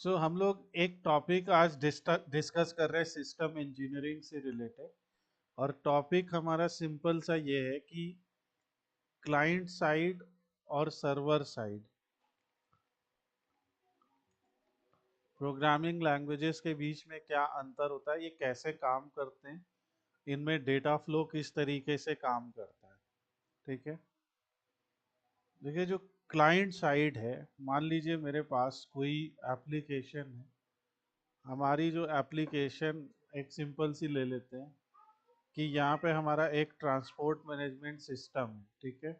हम लोग एक टॉपिक आज डिस्कस कर रहे हैं सिस्टम इंजीनियरिंग से रिलेटेड। और टॉपिक हमारा सिंपल सा ये है कि क्लाइंट साइड और सर्वर साइड प्रोग्रामिंग लैंग्वेजेस के बीच में क्या अंतर होता है, ये कैसे काम करते हैं, इनमें डेटा फ्लो किस तरीके से काम करता है। ठीक है, देखिए जो क्लाइंट साइड है, मान लीजिए मेरे पास कोई एप्लीकेशन है। हमारी जो एप्लीकेशन एक सिंपल सी ले लेते हैं कि यहाँ पे हमारा एक ट्रांसपोर्ट मैनेजमेंट सिस्टम है। ठीक है,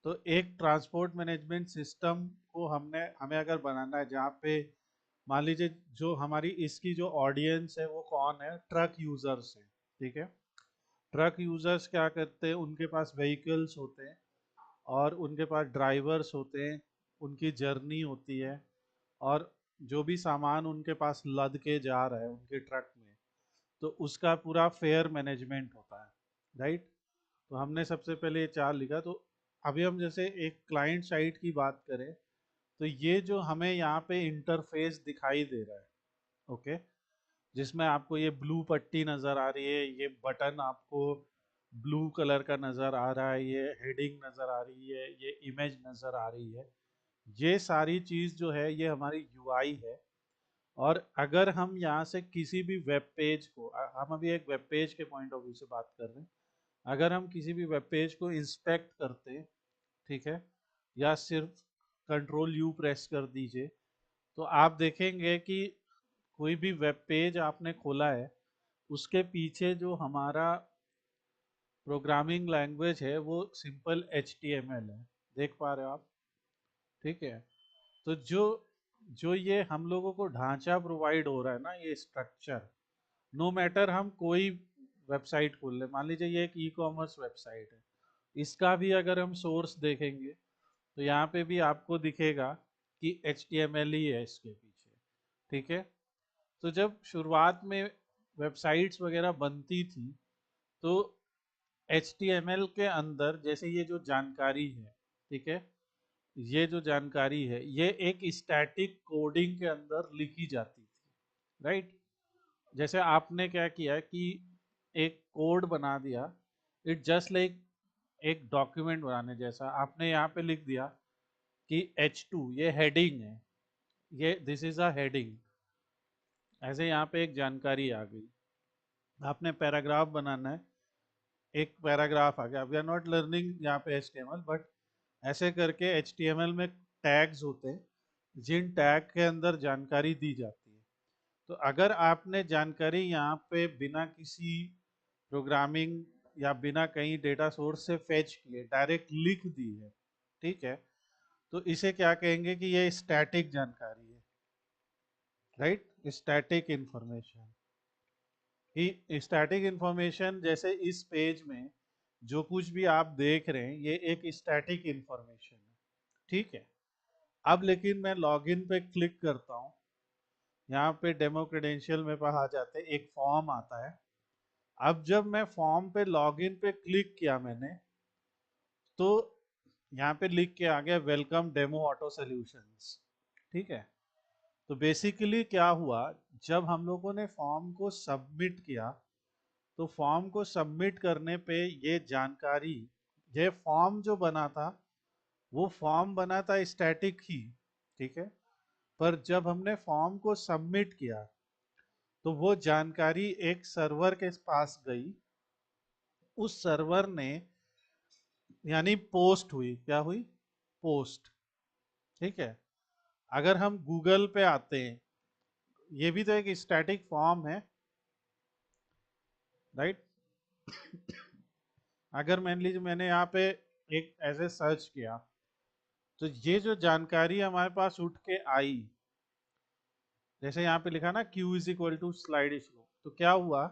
तो एक ट्रांसपोर्ट मैनेजमेंट सिस्टम को हमें अगर बनाना है जहाँ पे मान लीजिए जो हमारी इसकी जो ऑडियंस है वो कौन है, ट्रक यूजर्स है। ठीक है, ट्रक यूजर्स क्या करते हैं, उनके पास व्हीकल्स होते हैं और उनके पास ड्राइवर्स होते हैं, उनकी जर्नी होती है और जो भी सामान उनके पास लद के जा रहा है उनके ट्रक में, तो उसका पूरा फेयर मैनेजमेंट होता है। राइट, तो हमने सबसे पहले ये चार लिखा। तो अभी हम जैसे एक क्लाइंट साइड की बात करें, तो ये जो हमें यहाँ पे इंटरफेस दिखाई दे रहा है, ओके, जिसमें आपको ये ब्लू पट्टी नज़र आ रही है, ये बटन आपको ब्लू कलर का नज़र आ रहा है, ये हेडिंग नज़र आ रही है, ये इमेज नज़र आ रही है, ये सारी चीज़ जो है ये हमारी यूआई है। और अगर हम यहाँ से किसी भी वेब पेज को हम अभी एक वेब पेज के पॉइंट ऑफ व्यू से बात कर रहे हैं, अगर हम किसी भी वेब पेज को इंस्पेक्ट करते हैं, ठीक है, या सिर्फ कंट्रोल यू प्रेस कर दीजिए, तो आप देखेंगे कि कोई भी वेब पेज आपने खोला है, उसके पीछे जो हमारा प्रोग्रामिंग लैंग्वेज है वो सिंपल HTML है। देख पा रहे हो आप? ठीक है, तो जो जो ये हम लोगों को ढांचा प्रोवाइड हो रहा है ना, ये स्ट्रक्चर, नो मैटर हम कोई वेबसाइट खोल ले, मान लीजिए ये एक ई कॉमर्स वेबसाइट है, इसका भी अगर हम सोर्स देखेंगे तो यहाँ पे भी आपको दिखेगा कि HTML ही है इसके पीछे। ठीक है, तो जब शुरुआत में वेबसाइट्स वगैरह बनती थी, तो HTML के अंदर जैसे ये जो जानकारी है, ठीक है, ये जो जानकारी है ये एक स्टैटिक कोडिंग के अंदर लिखी जाती थी। राइट, जैसे आपने क्या किया कि एक कोड बना दिया, इट जस्ट लाइक एक डॉक्यूमेंट बनाने जैसा आपने यहाँ पे लिख दिया कि H2 ये हेडिंग है, ये दिस इज अ हेडिंग, ऐसे यहाँ पे एक जानकारी आ गई। आपने पैराग्राफ बनाना है, एक पैराग्राफ आ गया। वी आर नॉट लर्निंग यहाँ पे HTML, बट ऐसे करके HTML में टैग्स होते हैं जिन टैग के अंदर जानकारी दी जाती है। तो अगर आपने जानकारी यहाँ पे बिना किसी प्रोग्रामिंग या बिना कहीं डेटा सोर्स से फेच किए डायरेक्ट लिख दी है, ठीक है, तो इसे क्या कहेंगे कि ये स्टैटिक जानकारी है। राइट, स्टैटिक इंफॉर्मेशन ही, स्टैटिक इंफॉर्मेशन जैसे इस पेज में जो कुछ भी आप देख रहे हैं ये एक स्टैटिक इंफॉर्मेशन है। ठीक है, अब लेकिन मैं लॉगिन पे क्लिक करता हूँ, यहाँ पे डेमो क्रेडेंशियल में पास आ जाते हैं, एक फॉर्म आता है। अब जब मैं फॉर्म पे लॉगिन पे क्लिक किया मैंने, तो यहाँ पे लिख के आ गया वेलकम डेमो ऑटो सॉल्यूशंस। ठीक है, तो बेसिकली क्या हुआ, जब हम लोगों ने फॉर्म को सबमिट किया, तो फॉर्म को सबमिट करने पे ये जानकारी, ये फॉर्म जो बना था वो फॉर्म बना था स्टैटिक ही। ठीक है, पर जब हमने फॉर्म को सबमिट किया तो वो जानकारी एक सर्वर के पास गई, उस सर्वर ने, यानी पोस्ट हुई, क्या हुई, पोस्ट। ठीक है, अगर हम गूगल पे आते हैं, ये भी तो एक स्टैटिक फॉर्म है। राइट, अगर मान लीजिए मैंने यहाँ पे एक ऐसे सर्च किया, तो ये जो जानकारी हमारे पास उठ के आई, जैसे यहाँ पे लिखा ना Q is equal to slide slow, तो क्या हुआ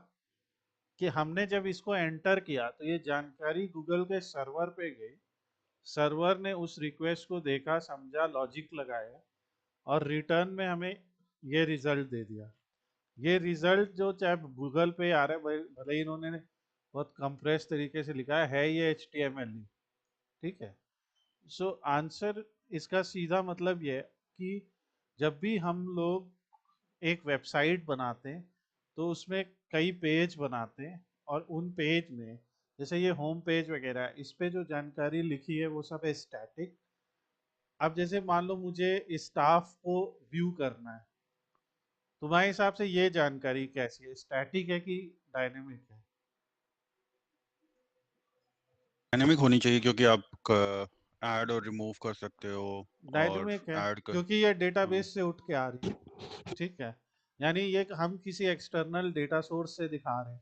कि हमने जब इसको एंटर किया तो ये जानकारी गूगल के सर्वर पे गई, सर्वर ने उस रिक्वेस्ट को देखा, समझा, लॉजिक लगाया और रिटर्न में हमें ये रिजल्ट दे दिया। ये रिजल्ट जो चाहे गूगल पे आ रहा है, भले ही इन्होंने बहुत कंप्रेस तरीके से लिखा है ये HTML ही। ठीक है, सो आंसर इसका सीधा मतलब ये है कि जब भी हम लोग एक वेबसाइट बनाते हैं तो उसमें कई पेज बनाते हैं, और उन पेज में जैसे ये होम पेज वगैरह है, इस पे जो जानकारी लिखी है वो सब है स्टैटिक। अब जैसे मान लो मुझे स्टाफ को व्यू करना है, तुम्हारे हिसाब से ये जानकारी कैसी है, स्टैटिक है कि डायनेमिक है? डायनेमिक होनी चाहिए, क्योंकि आप ऐड और रिमूव कर सकते हो। और डायनेमिक है ऐड कर क्योंकि ये हाँ। डेटाबेस से उठ के आ रही है। ठीक है, यानी ये हम किसी एक्सटर्नल डेटा सोर्स से दिखा रहे हैं।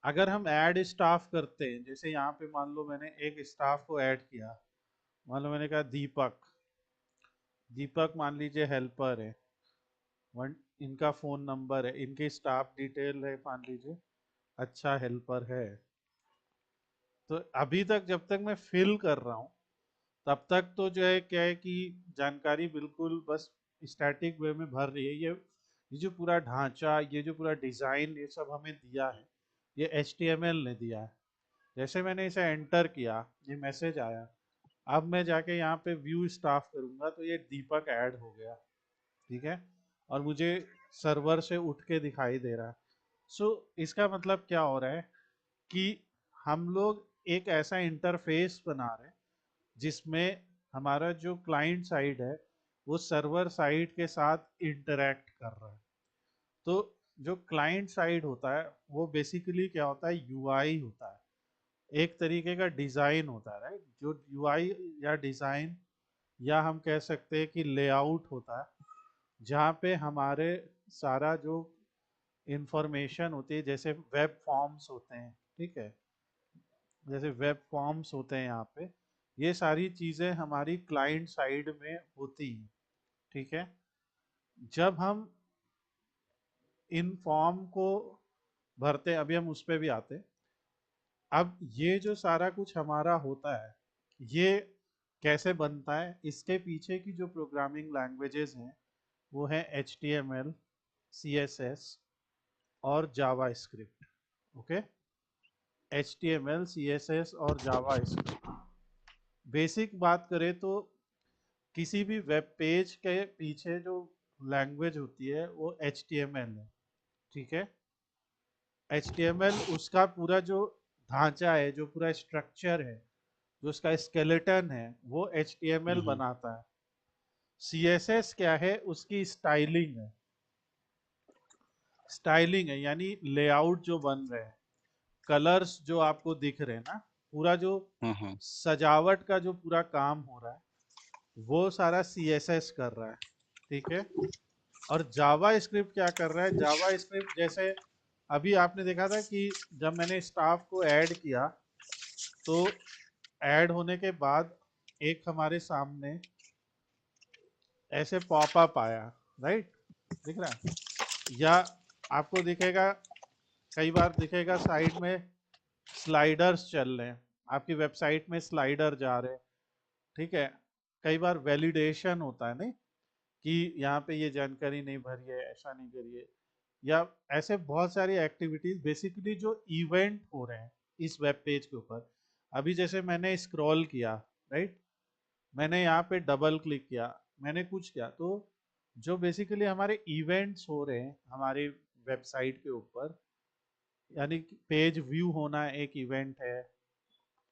अगर हम ऐड स्टाफ करते हैं, जैसे यहाँ पे मान लो मैंने एक स्टाफ को ऐड किया, मान लो मैंने कहा दीपक, दीपक मान लीजिए हेल्पर है, वन इनका फोन नंबर है, इनकी स्टाफ डिटेल है मान लीजिए, अच्छा हेल्पर है। तो अभी तक जब तक मैं फिल कर रहा हूँ तब तक तो जो है क्या है कि जानकारी बिल्कुल बस स्टैटिक वे में भर रही है। ये जो पूरा ढांचा, ये जो पूरा डिजाइन, ये सब हमें दिया है, ये HTML ने दिया है। जैसे मैंने इसे एंटर किया, ये मैसेज आया, अब मैं जाके यहाँ पे व्यू स्टाफ करूंगा तो ये दीपक ऐड हो गया। ठीक है, और मुझे सर्वर से उठ के दिखाई दे रहा है। सो इसका मतलब क्या हो रहा है कि हम लोग एक ऐसा इंटरफेस बना रहे हैं जिसमें हमारा जो क्लाइंट साइड है वो सर्वर साइड के साथ इंटरेक्ट कर रहा है। तो जो क्लाइंट साइड होता है वो बेसिकली क्या होता है, यूआई होता है, एक तरीके का डिजाइन होता है, राइट? जो यूआई या डिजाइन, या हम कह सकते हैं कि लेआउट होता है, जहाँ पे हमारे सारा जो इंफॉर्मेशन होती है, जैसे वेब फॉर्म्स होते हैं, ठीक है, जैसे वेब फॉर्म्स होते हैं यहाँ पे, ये सारी चीज़ें हमारी क्लाइंट साइड में होती हैं। ठीक है, जब हम इन फॉर्म को भरते हैं, अभी हम उस पर भी आते हैं। अब ये जो सारा कुछ हमारा होता है, ये कैसे बनता है, इसके पीछे की जो प्रोग्रामिंग लैंग्वेजेस हैं वो है HTML, CSS और जावा स्क्रिप्ट। ओके, HTML, CSS और जावा स्क्रिप्ट। बेसिक बात करें तो किसी भी वेब पेज के पीछे जो लैंग्वेज होती है वो HTML है। ठीक है, HTML उसका पूरा जो ढांचा है, जो पूरा स्ट्रक्चर है, जो उसका स्केलेटन है, वो HTML हम्म। बनाता है। CSS क्या है, उसकी स्टाइलिंग है। स्टाइलिंग है यानी लेआउट जो बन रहे हैं, कलर्स जो आपको दिख रहे हैं ना, पूरा जो हाँ हाँ। सजावट का जो पूरा काम हो रहा है वो सारा CSS कर रहा है। ठीक है, और जावा स्क्रिप्ट क्या कर रहा है, जावा स्क्रिप्ट जैसे अभी आपने देखा था कि जब मैंने स्टाफ को ऐड किया तो ऐड होने के बाद एक हमारे सामने ऐसे पॉपअप आया, राइट? दिख रहा है? या आपको दिखेगा, कई बार दिखेगा साइड में स्लाइडर्स चल रहे हैं, आपकी वेबसाइट में स्लाइडर जा रहे हैं। ठीक है, कई बार वैलिडेशन होता है, नहीं कि यहाँ पे ये जानकारी नहीं भरी है, ऐसा नहीं करिए, या ऐसे बहुत सारी एक्टिविटीज बेसिकली जो इवेंट हो रहे हैं इस वेब पेज के ऊपर। अभी जैसे मैंने स्क्रॉल किया, राइट, मैंने यहाँ पे डबल क्लिक किया, मैंने कुछ किया, तो जो बेसिकली हमारे इवेंट्स हो रहे हैं हमारी वेबसाइट के ऊपर, यानी पेज व्यू होना एक इवेंट है,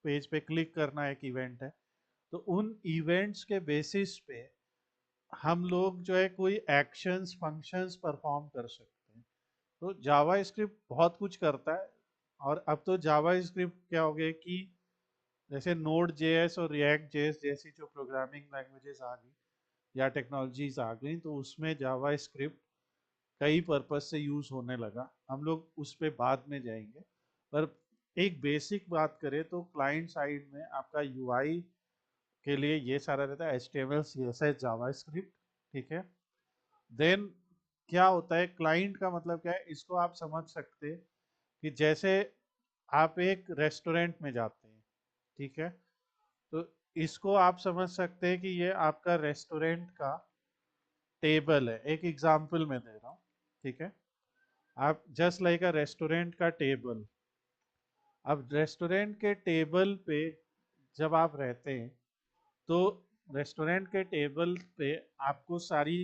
पेज पे क्लिक करना एक इवेंट है, तो उन इवेंट्स के बेसिस पे हम लोग जो है कोई एक्शंस फंक्शंस परफॉर्म कर सकते हैं। तो जावा स्क्रिप्ट बहुत कुछ करता है। और अब तो जावा स्क्रिप्ट क्या हो गया कि जैसे नोड जेएस और रिएक्ट जेएस जैसी जो प्रोग्रामिंग लैंग्वेजेस आ गई या टेक्नोलॉजीज आ गई, तो उसमें जावा स्क्रिप्ट कई पर्पज से यूज होने लगा। हम लोग उस पर बाद में जाएंगे, पर एक बेसिक बात करें तो क्लाइंट साइड में आपका यूआई के लिए ये सारा रहता है, HTML, CSS, जावा स्क्रिप्ट। ठीक है, देन क्या होता है, क्लाइंट का मतलब क्या है, इसको आप समझ सकते हैं कि जैसे आप एक रेस्टोरेंट में जाते हैं, ठीक है, तो इसको आप समझ सकते हैं कि ये आपका रेस्टोरेंट का टेबल है, एक एग्जांपल मैं दे रहा हूँ। ठीक है, आप जस्ट लाइक अ रेस्टोरेंट का टेबल, अब रेस्टोरेंट के टेबल पे जब आप रहते हैं तो रेस्टोरेंट के टेबल पे आपको सारी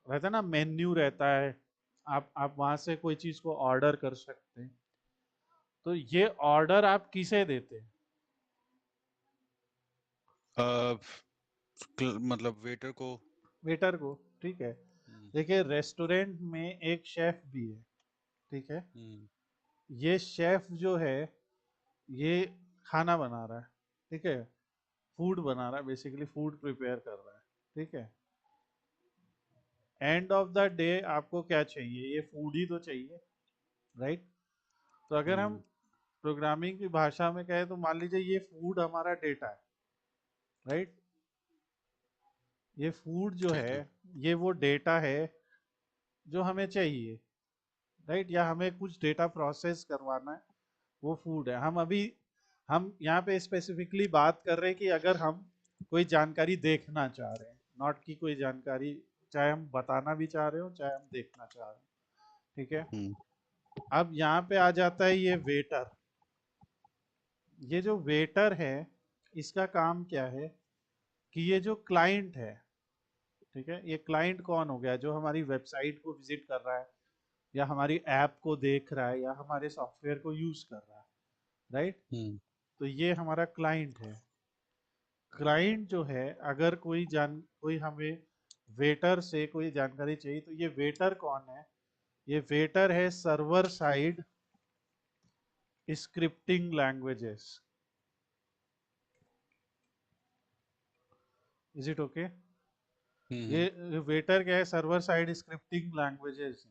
रहता है ना, मेन्यू रहता है, आप वहां से कोई चीज को ऑर्डर कर सकते हैं। तो ये ऑर्डर आप किसे देते हैं? अ, मतलब वेटर को। वेटर को, ठीक है। हम्म, देखिए रेस्टोरेंट में एक शेफ भी है, ठीक है। हम्म, ये शेफ जो है, ये खाना बना रहा है, ठीक है, फूड बना रहा है, बेसिकली फूड प्रिपेयर कर रहा है, ठीक है। एंड ऑफ द डे आपको क्या चाहिए? ये फूड ही तो चाहिए, राइट? तो अगर हम हम्म, प्रोग्रामिंग की भाषा में कहें तो मान लीजिए ये फूड हमारा डेटा है, राइट? ये फूड जो ठीक है, है। ये वो डेटा है जो हमें चाहिए, राइट? या हमें कुछ डेटा प्रोसेस करवाना है, वो फूड है। हम यहाँ पे स्पेसिफिकली बात कर रहे हैं कि अगर हम कोई जानकारी देखना चाह रहे हैं, नॉट कि कोई जानकारी, चाहे हम बताना भी चाह रहे हो चाहे हम देखना चाह रहे हो, ठीक है। हम्म, अब यहाँ पे आ जाता है ये वेटर। ये जो वेटर है, इसका काम क्या है कि ये जो क्लाइंट है, ठीक है, ये क्लाइंट कौन हो गया? जो हमारी वेबसाइट को विजिट कर रहा है, या हमारी ऐप को देख रहा है, या हमारे सॉफ्टवेयर को यूज कर रहा है, राइट? हम्म, तो ये हमारा क्लाइंट है। क्लाइंट जो है, अगर कोई हमें वेटर से कोई जानकारी चाहिए, तो ये वेटर कौन है? ये वेटर है server side scripting languages. Is it okay? हम्म, ये वेटर क्या है? Server side scripting languages.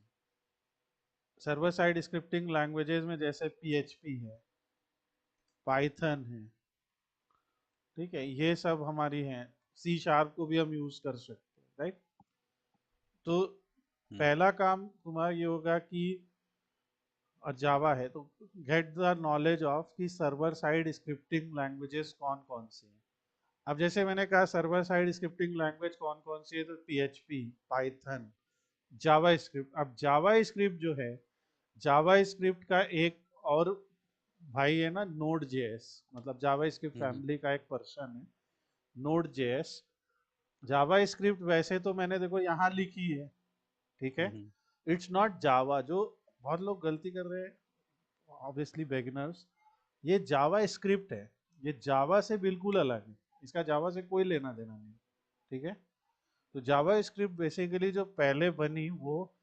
Server side scripting languages में जैसे पीएचपी है, पाइथन है, ठीक है, ये सब हमारी हैं। सी शार्प को भी हम यूज कर सकते हैं, राइट? तो हम्म, पहला काम तुम्हारा ये होगा कि, और जावा है तो गेट द नॉलेज ऑफ कि सर्वर साइड स्क्रिप्टिंग लैंग्वेजेस कौन कौन सी हैं। अब जैसे मैंने कहा सर्वर साइड स्क्रिप्टिंग लैंग्वेज कौन कौन सी है, तो पीएचपी, पाइथन, जावा स्क्रिप्ट। अब जावा स्क्रिप्ट जो है, जावा स्क्रिप्ट का एक और भाई है ना, नोड जेएस, मतलब जावा स्क्रिप्ट हम्म, फैमिली का एक पर्सन है, नोड जेएस। जावा स्क्रिप्ट वैसे तो मैंने देखो यहाँ लिखी है, ठीक है, हम्म, इट्स नॉट जावा। जो बहुत लोग गलती कर रहे हैं, ऑब्वियसली बिगिनर्स, ये जावा स्क्रिप्ट है, ये जावा से बिल्कुल अलग है, इसका जावा से कोई लेना देना नहीं, ठीक है। तो जावा स्क्रिप्ट बेसिकली जो पहले बनी, वो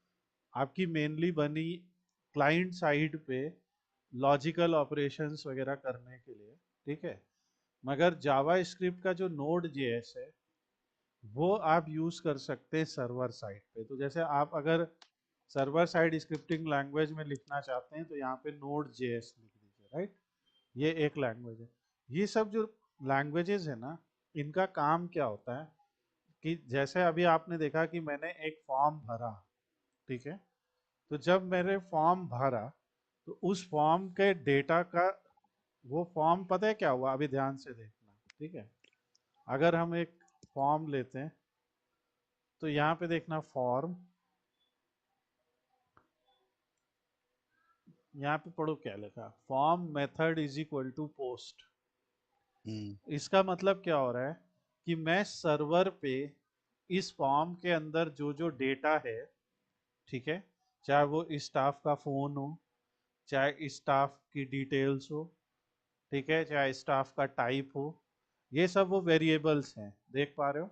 आपकी मेनली बनी क्लाइंट साइड पे लॉजिकल ऑपरेशंस वगैरह करने के लिए, ठीक है। मगर जावा स्क्रिप्ट का जो नोड जेएस है, वो आप यूज कर सकते हैं सर्वर साइड पे। तो जैसे आप अगर सर्वर साइड स्क्रिप्टिंग लैंग्वेज में लिखना चाहते हैं, तो यहाँ पे नोड जेएस लिख दीजिए, राइट? ये एक लैंग्वेज है। ये सब जो लैंग्वेजेस है ना, इनका काम क्या होता है कि जैसे अभी आपने देखा कि मैंने एक फॉर्म भरा, ठीक है। तो जब मैंने फॉर्म भरा, तो उस फॉर्म के डेटा का, वो फॉर्म पता है क्या हुआ? अभी ध्यान से देखना, ठीक है। अगर हम एक फॉर्म लेते हैं, तो यहाँ पे देखना फॉर्म, यहाँ पे पढ़ो क्या लिखा, form method is equal to post. हम्म, इसका मतलब क्या हो रहा है कि मैं सर्वर पे इस फॉर्म के अंदर जो जो डेटा है, ठीक है, चाहे वो स्टाफ का फोन हो, चाहे स्टाफ की डिटेल्स हो, ठीक है, चाहे स्टाफ का टाइप हो, ये सब वो वेरिएबल्स हैं, देख पा रहे हो?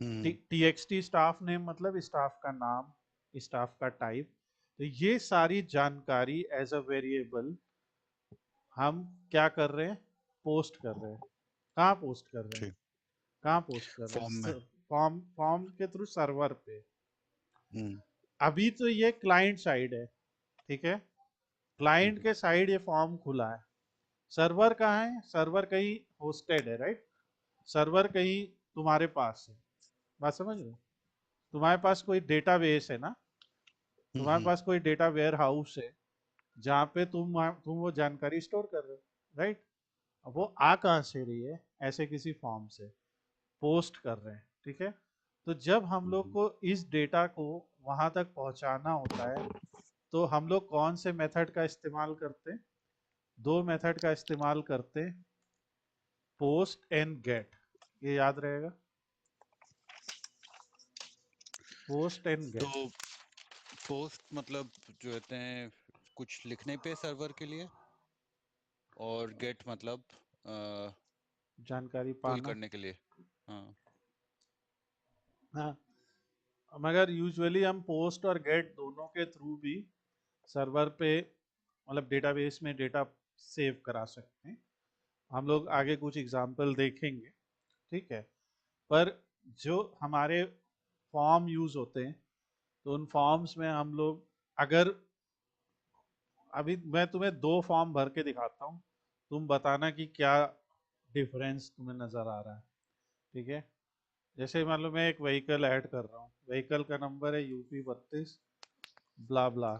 हम्म, टीएक्सटी स्टाफ नेम मतलब स्टाफ का नाम, स्टाफ का टाइप। तो ये सारी जानकारी एज अ वेरिएबल हम क्या कर रहे हैं? पोस्ट कर रहे हैं। कहाँ पोस्ट कर रहे हैं? ठीक। कहाँ पोस्ट कर रहे फॉर्म में। हैं? फॉर्म, फॉर्म के थ्रू सर्वर पे। हम्म, अभी तो ये क्लाइंट साइड है, ठीक है, क्लाइंट हम्म, के साइड ये फॉर्म खुला है। सर्वर कहाँ है? सर्वर कहीं होस्टेड है, राइट? सर्वर कहीं तुम्हारे पास है। बात समझ रहे हो? तुम्हारे पास कोई डेटाबेस है ना, तुम्हारे हम्म, पास कोई डेटा वेयर हाउस है, जहाँ पे तुम वो जानकारी स्टोर कर रहे हो, राइट? अब वो आ कहाँ से रही है? ऐसे किसी फॉर्म से पोस्ट कर रहे हैं, ठीक है। तो जब हम लोग हम्म, को इस डेटा को वहां तक पहुंचाना होता है, तो हम लोग कौन से मेथड का इस्तेमाल करते हैं? दो मेथड का इस्तेमाल करते हैं, पोस्ट एंड गेट। ये याद रहेगा। पोस्ट एंड तो गेट। पोस्ट मतलब जो कहते हैं कुछ लिखने पे सर्वर के लिए, और गेट मतलब जानकारी पुल पाना। करने के लिए। हाँ। हाँ, मगर यूजुअली हम पोस्ट और गेट दोनों के थ्रू भी सर्वर पे मतलब डेटाबेस में डेटा सेव करा सकते हैं। हम लोग आगे कुछ एग्जांपल देखेंगे, ठीक है। पर जो हमारे फॉर्म यूज होते हैं, तो उन फॉर्म्स में हम लोग अगर अभी मैं तुम्हें दो फॉर्म भर के दिखाता हूँ, तुम बताना कि क्या डिफरेंस तुम्हें नजर आ रहा है, ठीक है। जैसे मान लो मैं एक व्हीकल ऐड कर रहा हूँ, व्हीकल का नंबर है UP 32 ब्ला ब्ला,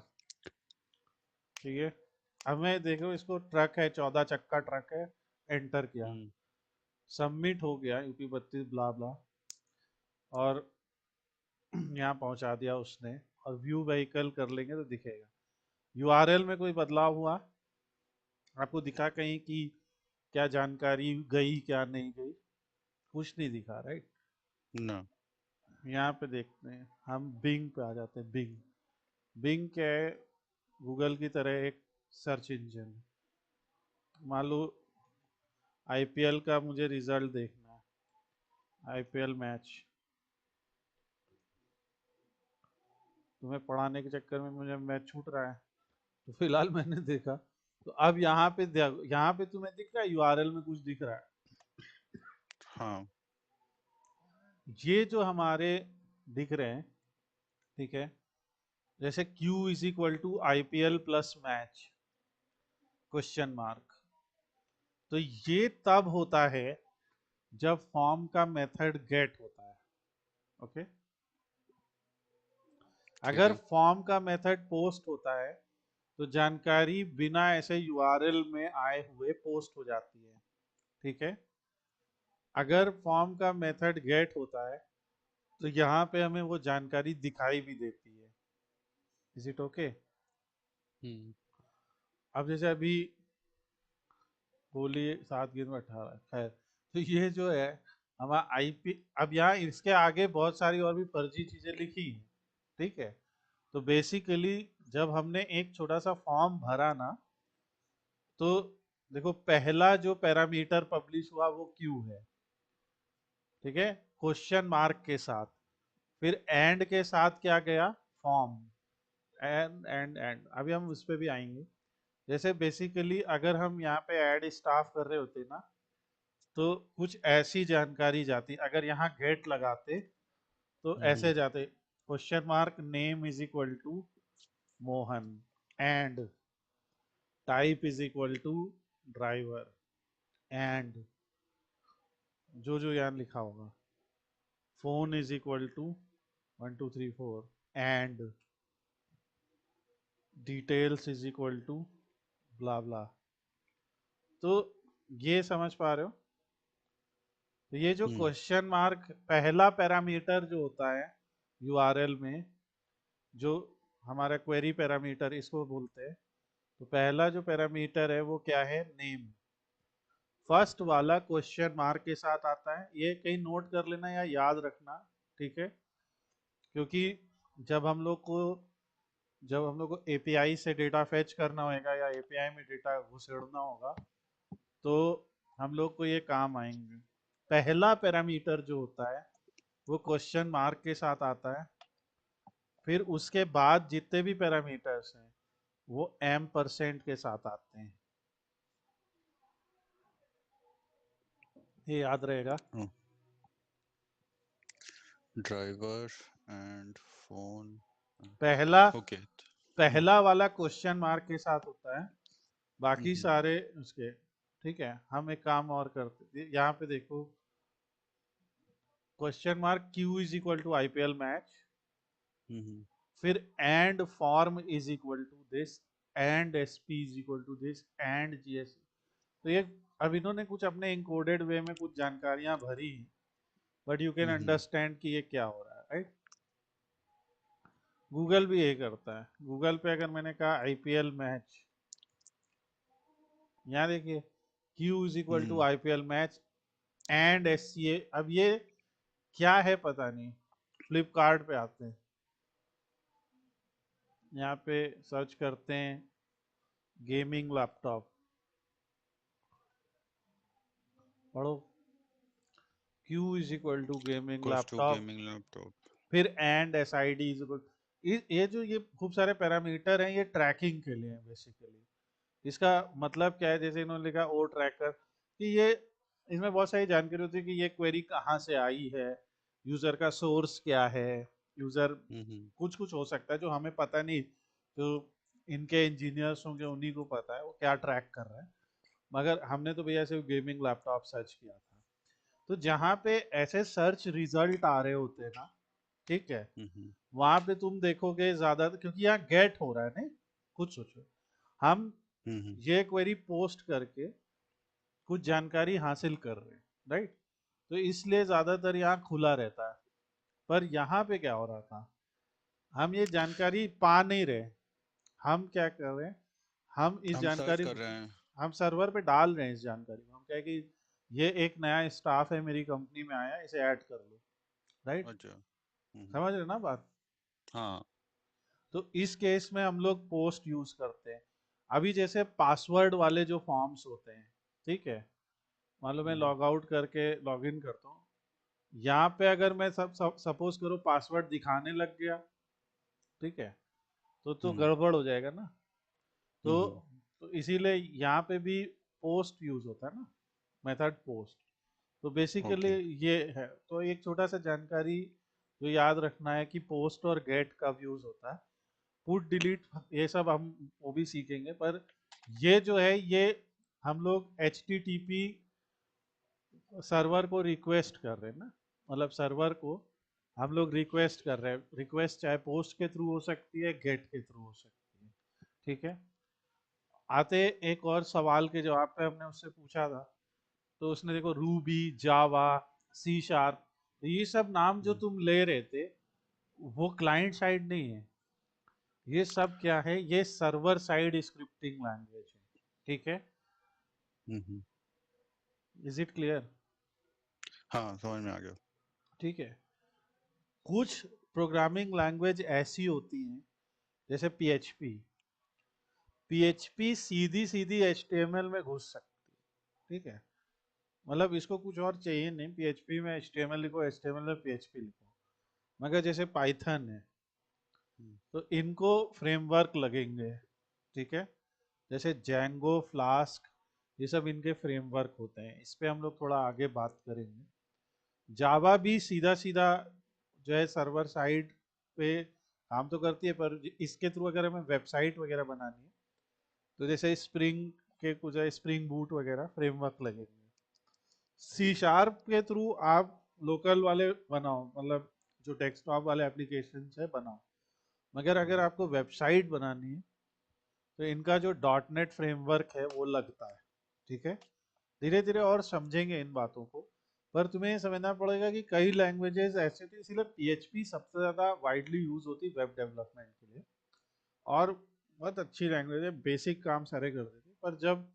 ठीक है। अब मैं देखो इसको ट्रक है, 14 चक्का ट्रक है, एंटर किया, हम्म। सबमिट हो गया UP 32 ब्ला ब्ला, और यहाँ पहुंचा दिया उसने, और व्यू व्हीकल कर लेंगे तो दिखेगा। URL में कोई बदलाव हुआ आपको दिखा कहीं कि क्या जानकारी गई क्या नहीं गई? कुछ नहीं दिखा, राइट। ना। यहाँ पे देखते हैं, हम बिंग पे आ जाते हैं। बिंग बिंग क्या है? गूगल की तरह एक सर्च इंजन। मान लो IPL का मुझे रिजल्ट देखना है, IPL मैच, तुम्हें पढ़ाने के चक्कर में मुझे मैच छूट रहा है, तो फिलहाल मैंने देखा। तो अब यहाँ पे तुम्हें दिख रहा है, URL में कुछ दिख रहा है। हाँ। ये जो हमारे दिख रहे हैं, ठीक है, जैसे Q=IPL plus match question mark, तो ये तब होता है जब फॉर्म का मेथड गेट होता है, ओके। ठीक अगर है। फॉर्म का मेथड पोस्ट होता है तो जानकारी बिना ऐसे URL में आए हुए पोस्ट हो जाती है, ठीक है। अगर फॉर्म का मेथड गेट होता है तो यहाँ पे हमें वो जानकारी दिखाई भी देती है। Is it okay? हम्म। अब जैसे अभी बोलिए 7 गेंद में 18, खैर, तो ये जो है हमारा IP, अब यहाँ इसके आगे बहुत सारी और भी फर्जी चीजें लिखी हैं, ठीक है। तो बेसिकली जब हमने एक छोटा सा फॉर्म भरा ना, तो देखो पहला जो पैरामीटर पब्लिश हुआ वो क्यू है, ठीक है, क्वेश्चन मार्क के साथ। फिर एंड के साथ क्या गया? फॉर्म। एंड अभी हम उस पर भी आएंगे। जैसे बेसिकली अगर हम यहाँ पे ऐड स्टाफ कर रहे होते ना, तो कुछ ऐसी जानकारी जाती, अगर यहाँ गेट लगाते तो हम्म। ऐसे जाते, question mark name Mohan, and type driver, and जो जो यहाँ लिखा होगा, phone =1 2 3 4, एंड डिटेल्स ब्ला ब्ला। तो ये समझ पा रहे हो? तो ये जो हम्म। क्वेश्चन मार्क पहला पैरामीटर जो होता है URL में, जो हमारा क्वेरी पैरामीटर इसको बोलते हैं, तो पहला जो पैरामीटर है वो क्या है? नेम। फर्स्ट वाला क्वेश्चन मार्क के साथ आता है, ये कहीं नोट कर लेना या याद रखना, ठीक है। क्योंकि जब हम लोग को जब हम लोग को API से डेटा फेच करना होगा या API में डेटा घुसेड़ना होगा, तो हम लोग को ये काम आएंगे। पहला पैरामीटर जो होता है वो क्वेश्चन मार्क के साथ आता है, फिर उसके बाद जितने भी पैरामीटर्स हैं वो M% के साथ आते हैं। ये याद रहेगा। Driver and phone. पहला ओके। पहला वाला क्वेश्चन मार्क के साथ होता है, बाकी हम्म। सारे उसके, ठीक है। हम एक काम और करते, यहाँ पे देखो, question mark Q=IPL match, hmm. फिर and form is equal to this, and SP is equal to this, and GS। तो ये अब इन्होंने कुछ अपने इंकोडेड वे में कुछ जानकारियां भरी, but you can hmm. Understand कि ये क्या हो रहा है, राइट। गूगल भी यही करता है। गूगल पे अगर मैंने कहा IPL मैच, यहाँ देखिए Q=IPL hmm. Match and SCA। अब ये क्या है पता नहीं, फ्लिपकार्ट पे आते हैं, यहाँ पे सर्च करते हैं गेमिंग लैपटॉप, पढ़ो Q is equal to gaming Equals to laptop, gaming laptop. फिर and S I D is equal, ये जो ये खूब सारे पैरामीटर हैं ये ट्रैकिंग के लिए हैं बेसिकली। इसका मतलब क्या है, जैसे इन्होंने लिखा ओ ट्रैकर, कि ये इसमें बहुत सारी जानकारी होती है कि ये क्वेरी कहाँ से आई है, यूजर का सोर्स क्या है, यूजर Mm-hmm. कुछ कुछ हो सकता है जो हमें पता नहीं, जो इनके इंजीनियर्स होंगे उन्हीं को पता है वो क्या ट्रैक कर रहा है, मगर हमने तो भैया सिर्फ गेमिंग लैपटॉप सर्च किया था। तो जहाँ पे ऐसे सर्च रिजल्ट आ रहे होते हैं ना, ठीक है, Mm-hmm. वहां पे तुम देखोगे ज्यादा, क्योंकि यहाँ गेट हो रहा है, नहीं खुद सोचो, हम Mm-hmm. ये क्वेरी पोस्ट करके कुछ जानकारी हासिल कर रहे हैं, राइट, तो इसलिए ज्यादातर यहाँ खुला रहता है। पर यहाँ पे क्या हो रहा था, हम ये जानकारी पा नहीं रहे, हम क्या कर रहे हैं, हम इस हम सर्च जानकारी, कर रहे हैं. हम सर्वर पे डाल रहे हैं इस जानकारी को, हम क्या है कि ये एक नया स्टाफ है मेरी कंपनी में आया, इसे ऐड कर लो, राइट, अच्छा. Mm-hmm. समझ रहे ना बात। हाँ. तो इस केस में हम लोग पोस्ट यूज करते हैं। अभी जैसे पासवर्ड वाले जो फॉर्म्स होते हैं, ठीक है, मान लो मैं Mm-hmm. लॉग आउट करके लॉग इन करता हूँ, यहाँ पे अगर मैं सपोज करो पासवर्ड दिखाने लग गया, ठीक है, तो Mm-hmm. गड़बड़ हो जाएगा ना। तो Mm-hmm. तो इसीलिए यहाँ पे भी पोस्ट यूज होता है ना, मेथड पोस्ट। तो बेसिकली Okay. ये है, तो एक छोटा सा जानकारी जो याद रखना है कि पोस्ट और गेट कब यूज होता है, पुट डिलीट ये सब हम वो भी सीखेंगे, पर ये जो है ये हम लोग H T T P server को रिक्वेस्ट कर रहे हैं ना, मतलब सर्वर को हम लोग रिक्वेस्ट कर रहे हैं, रिक्वेस्ट चाहे पोस्ट के थ्रू हो सकती है, गेट के थ्रू हो सकती है, ठीक है। आते एक और सवाल के जवाब पे, हमने उससे पूछा था, तो उसने देखो रूबी, जावा, सी शार्प, तो ये सब नाम जो Mm-hmm. तुम ले रहे थे वो क्लाइंट साइड नहीं है, ये सब क्या है, ये सर्वर साइड स्क्रिप्टिंग लैंग्वेज है, ठीक है, Mm-hmm. Is it clear. हाँ, समझ में आ गया. ठीक है, कुछ प्रोग्रामिंग लैंग्वेज ऐसी होती हैं जैसे पीएचपी, पीएचपी सीधी सीधी एचटीएमएल में घुस सकती है, ठीक है, मतलब इसको कुछ और चाहिए नहीं, पीएचपी में एचटीएमएल लिखो, एचटीएमएल में पीएचपी लिखो, मगर जैसे पाइथन है Mm-hmm. तो इनको फ्रेमवर्क लगेंगे, ठीक है, जैसे जैंगो, फ्लास्क, ये सब इनके फ्रेमवर्क होते हैं, इस पे हम लोग थोड़ा आगे बात करेंगे। जावा भी सीधा सीधा जो है सर्वर साइड पे काम तो करती है, पर इसके थ्रू अगर हमें वेबसाइट वगैरह बनानी है तो जैसे स्प्रिंग के कुछ स्प्रिंग बूट वगैरह फ्रेमवर्क लगेंगे। सी शार्प के थ्रू आप लोकल वाले बनाओ, मतलब जो डेस्कटॉप वाले एप्लीकेशन है बनाओ, मगर अगर Mm-hmm. आपको वेबसाइट बनानी है तो इनका जो डॉट नेट फ्रेमवर्क है वो लगता है, ठीक है। धीरे धीरे और समझेंगे इन बातों को, पर तुम्हें ये समझना पड़ेगा कि कई लैंग्वेजेस ऐसे थे, इसीलिए पीएचपी सबसे ज्यादा वाइडली यूज होती है वेब डेवलपमेंट के लिए, और बहुत अच्छी लैंग्वेज है, बेसिक काम सारे कर देती है, पर जब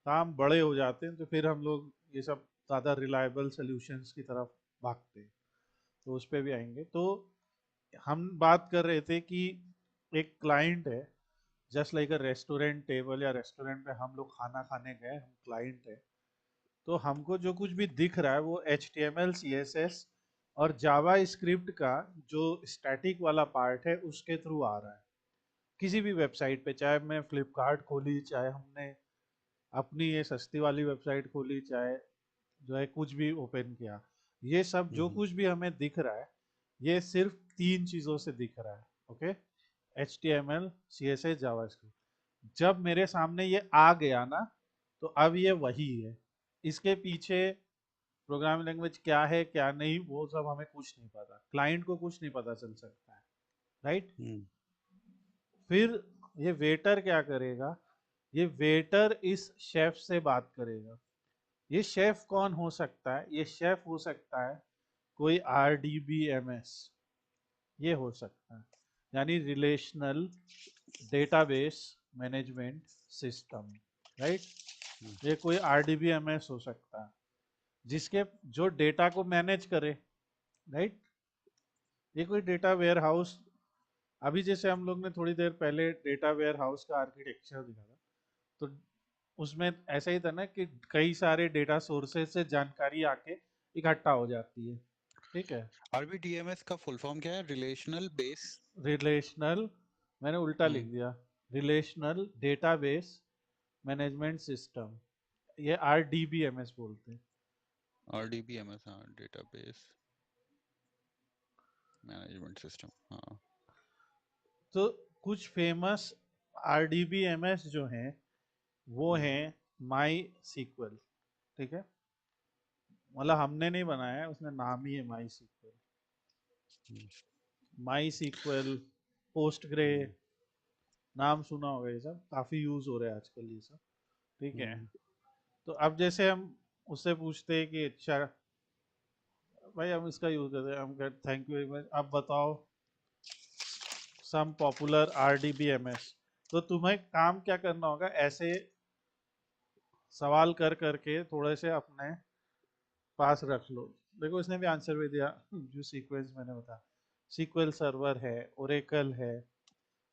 काम बड़े हो जाते हैं तो फिर हम लोग ये सब ज़्यादा रिलायबल सोल्यूशंस की तरफ भागते हैं, तो उस पर भी आएंगे। तो हम बात कर रहे थे कि एक क्लाइंट है, जस्ट लाइक अ रेस्टोरेंट टेबल, या रेस्टोरेंट में हम लोग खाना खाने गए, हम क्लाइंट है, तो हमको जो कुछ भी दिख रहा है वो H T M L, C S S और जावा स्क्रिप्ट का जो स्टैटिक वाला पार्ट है उसके थ्रू आ रहा है। किसी भी वेबसाइट पे, चाहे मैं फ्लिपकार्ट खोली, चाहे हमने अपनी ये सस्ती वाली वेबसाइट खोली, चाहे जो है कुछ भी ओपन किया, ये सब जो Mm-hmm. कुछ भी हमें दिख रहा है ये सिर्फ तीन चीज़ों से दिख रहा है, okay, H T M L, C S S, JavaScript. जब मेरे सामने ये आ गया ना, तो अब ये वही है, इसके पीछे प्रोग्रामिंग लैंग्वेज क्या है क्या नहीं वो सब हमें कुछ नहीं पता, क्लाइंट को कुछ नहीं पता चल सकता है, राइट। Mm-hmm. फिर ये वेटर क्या करेगा, ये वेटर इस शेफ से बात करेगा। ये शेफ कौन हो सकता है, ये शेफ हो सकता है कोई R D B M S, ये हो सकता है, यानी relational database management system, right, ये कोई R D B M S हो सकता है जिसके जो डेटा को मैनेज करे, राइट, ये कोई डेटा वेयर हाउस, अभी जैसे हम लोग ने थोड़ी देर पहले डेटा वेयर हाउस का आर्किटेक्चर दिखा था, तो उसमें ऐसा ही था ना कि कई सारे डेटा सोर्सेज से जानकारी आके इकट्ठा हो जाती है, ठीक है। आरबीडीएमएस का फुल फॉर्म क्या है? Relational base. रिलेशनल, मैंने उल्टा लिख हम्म। दिया, रिलेशनल डेटाबेस मैनेजमेंट सिस्टम, ये आरडीबीएमएस बोलते हैं। आरडीबीएमएस, हाँ, डेटाबेस मैनेजमेंट सिस्टम, हाँ। तो कुछ फेमस आरडीबीएमएस जो हैं वो हम्म। हैं माई सीक्वल, ठीक है। मतलब हमने नहीं बनाया है, उसने नाम ही है माई सीक्वल। हम्म। माई सीक्वल, पोस्टग्रे, हम्म। नाम सुना होगा, ये सब काफी यूज हो रहा है आजकल ये सब, ठीक है। हम्म। तो अब जैसे हम उससे पूछते हैं कि अच्छा भाई हम इसका यूज करते हैं, हम कहते थैंक यू वेरी मच, अब बताओ सम पॉपुलर आरडीबीएमएस। तो तुम्हें काम क्या करना होगा, ऐसे सवाल कर करके थोड़े से अपने पास रख लो। देखो इसने भी आंसर भी दिया जो सीक्वेंस मैंने बताया, सीक्वल सर्वर है, ओरेकल है,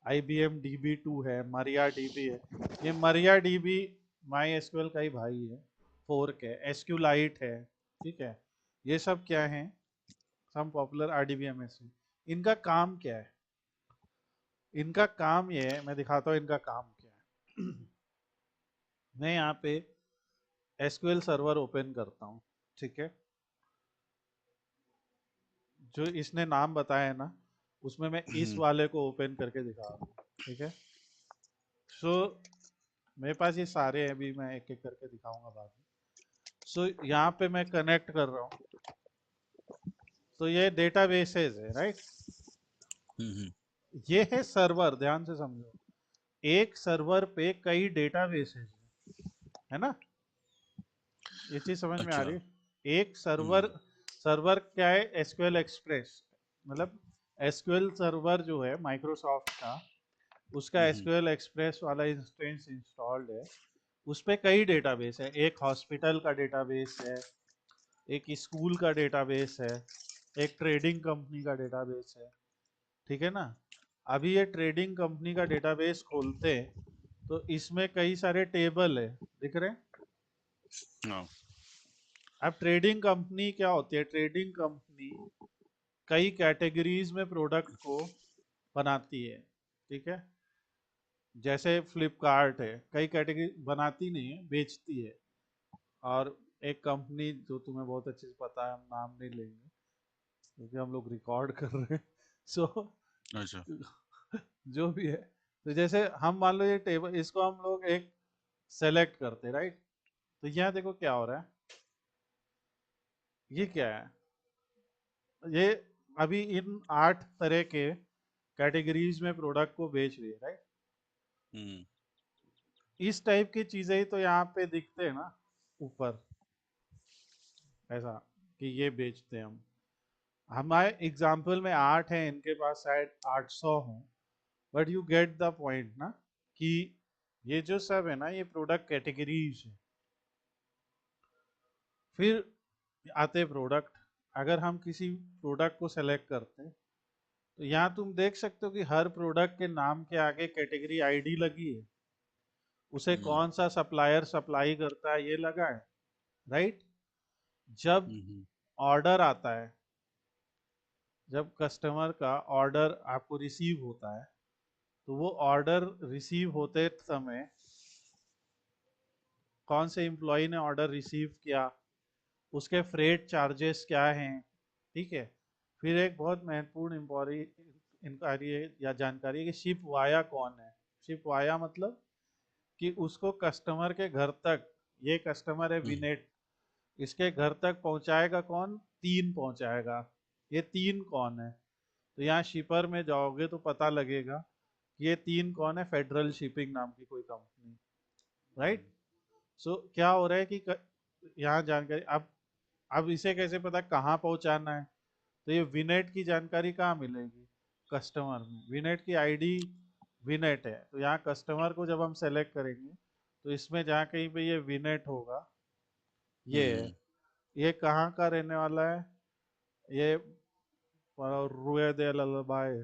IBM DB2 है, मरिया डीबी है। ये मरिया डीबी माई एसक्यूएल का ही भाई है, फोर्क है, एसक्यूलाइट है, ठीक है। ये सब क्या है, सम पॉपुलर आरडीबीएमएस। इनका काम क्या है, इनका काम ये है, मैं दिखाता हूँ इनका काम क्या है। मैं यहाँ पे एसक्यूएल सर्वर ओपन करता हूँ, ठीक है। जो इसने नाम बताया है ना, उसमें मैं इस हम्म। वाले को ओपन करके दिखा रहा हूँ, ठीक है। सो मेरे पास ये सारे हैं, अभी मैं एक एक करके दिखाऊंगा बाद में। सो यहाँ पे मैं कनेक्ट कर रहा हूँ, तो ये डेटाबेसेस है, राइट। हम्म। ये है सर्वर, ध्यान से समझो, एक सर्वर पे कई डेटाबेसेस है ना, ये चीज समझ में आ अच्छा। रही है। एक सर्वर, हम्म। सर्वर क्या है, एसक्यूएल एक्सप्रेस, मतलब एसक्यूएल सर्वर जो है माइक्रोसॉफ्ट का, उसका हम्म। एसक्यूएल एक्सप्रेस वाला इंस्टेंस इंस्टॉल्ड है। उस पे कई डेटाबेस है, एक हॉस्पिटल का डेटाबेस है, एक स्कूल का डेटाबेस है, एक ट्रेडिंग कंपनी का डेटाबेस है, ठीक है ना। अभी ये ट्रेडिंग कंपनी का डेटाबेस खोलते हैं, तो इसमें कई सारे टेबल है, दिख रहे हैं। हाँ। अब ट्रेडिंग कंपनी क्या होती है, ट्रेडिंग कंपनी कई कैटेगरीज में प्रोडक्ट को बनाती है, ठीक है। जैसे फ्लिपकार्ट है, कई कैटेगरी बनाती नहीं है, बेचती है। और एक कंपनी जो तुम्हें बहुत अच्छे से पता है, हम नाम नहीं लेंगे क्योंकि हम लोग रिकॉर्ड कर रहे हैं। सो अच्छा। जो भी है, तो जैसे हम मान लो ये टेबल, इसको हम लोग एक सेलेक्ट करते, राइट। तो यहाँ देखो क्या हो रहा है, ये क्या है, ये अभी इन 8 तरह के कैटेगरीज में प्रोडक्ट को बेच रही है, राइट। हम्म। इस टाइप की चीजें ही तो यहाँ पे दिखते हैं ना ऊपर, ऐसा कि ये बेचते हैं हम। हमारे एग्जाम्पल में 8 हैं, इनके पास शायद 800 हो, but you get the point ना, कि ये जो सब है ना, ये प्रोडक्ट कैटेगरीज है। फिर आते प्रोडक्ट, अगर हम किसी प्रोडक्ट को सेलेक्ट करते हैं, तो यहाँ तुम देख सकते हो कि हर प्रोडक्ट के नाम के आगे कैटेगरी आईडी लगी है, उसे हम्म। कौन सा सप्लायर सप्लाई करता है ये लगा है, राइट। जब हम्म। ऑर्डर आता है, जब कस्टमर का ऑर्डर आपको रिसीव होता है, तो वो ऑर्डर रिसीव होते समय कौन से एम्प्लॉय ने ऑर्डर रिसीव किया, उसके फ्रेट चार्जेस क्या हैं, ठीक है। फिर एक बहुत महत्वपूर्ण इंक्वायरी या जानकारी है कि शिप वाया कौन है। शिप वाया मतलब कि उसको कस्टमर के घर तक, ये कस्टमर है हम्म। विनेट, इसके घर तक पहुंचाएगा कौन, 3 पहुंचाएगा, ये 3 कौन है। तो यहाँ शिपर में जाओगे तो पता लगेगा कि ये 3 कौन है, फेडरल शिपिंग नाम की कोई कंपनी, राइट। सो क्या हो रहा है कि यहाँ जानकारी, अब इसे कैसे पता कहाँ पहुंचाना है, तो ये विनेट की जानकारी कहाँ मिलेगी, कस्टमर में, विनेट की आईडी विनेट है। तो यहाँ कस्टमर को जब हम सेलेक्ट करेंगे, तो इसमें जहाँ कहीं पे ये विनेट होगा, ये है, हम्म। ये कहाँ का रहने वाला है, ये रुए दे ललबाए,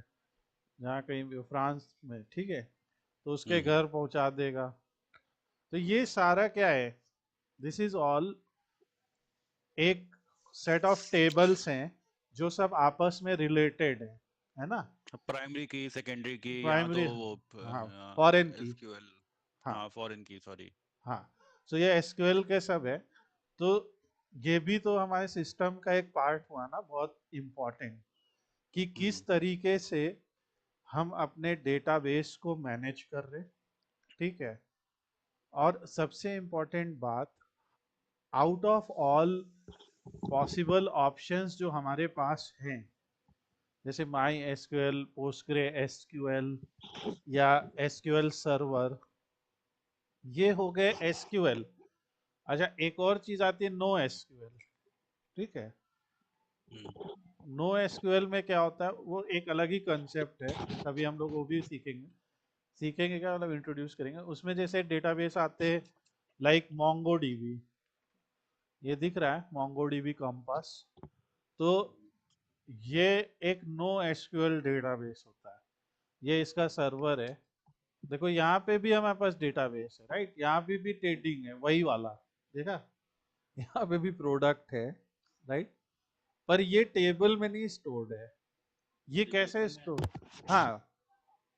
जहाँ कहीं भी फ्रांस में, ठीक है, तो उसके हम्म घर पहुंचा देगा। तो ये सारा क्या है, दिस इज ऑल एक सेट ऑफ टेबल्स हैं जो सब आपस में रिलेटेड है ना। प्राइमरी की, सेकेंडरी की, या तो प्राइमरी, वो हाँ, फॉरेन की, एसक्यूएल। हाँ हाँ, फॉरेन की, सॉरी। हाँ, तो ये एसक्यूएल के सब है। तो ये भी तो हमारे सिस्टम का एक पार्ट हुआ ना, बहुत इम्पोर्टेंट, कि किस हम्म तरीके से हम अपने डेटाबेस को मैनेज कर रहे, ठीक है। और सबसे इम्पोर्टेंट बात, out of all possible options जो हमारे पास हैं, जैसे माई एसक्यूएल, पोस्टग्रे एसक्यूएल या एसक्यूएल सर्वर, ये हो गए एसक्यूएल। अच्छा, एक और चीज आती है नो एसक्यूएल, ठीक है। हम्म नो एसक्यूएल में क्या होता है, वो एक अलग ही कंसेप्ट है, कभी हम लोग वो भी सीखेंगे। सीखेंगे क्या मतलब, इंट्रोड्यूस करेंगे उसमें। जैसे डेटाबेस आते हैं लाइक मोंगो डीबी, ये दिख रहा है मोंगो डीबी कॉम्पास, तो ये एक नो एसक्यूएल डेटाबेस होता है, ये इसका सर्वर है। देखो यहाँ पे भी हमारे पास डेटाबेस है, राइट, यहाँ पे भी ट्रेडिंग है वही वाला, देखा, यहाँ पे भी प्रोडक्ट है, राइट, पर ये टेबल में नहीं स्टोर्ड है। ये कैसे स्टोर, हाँ,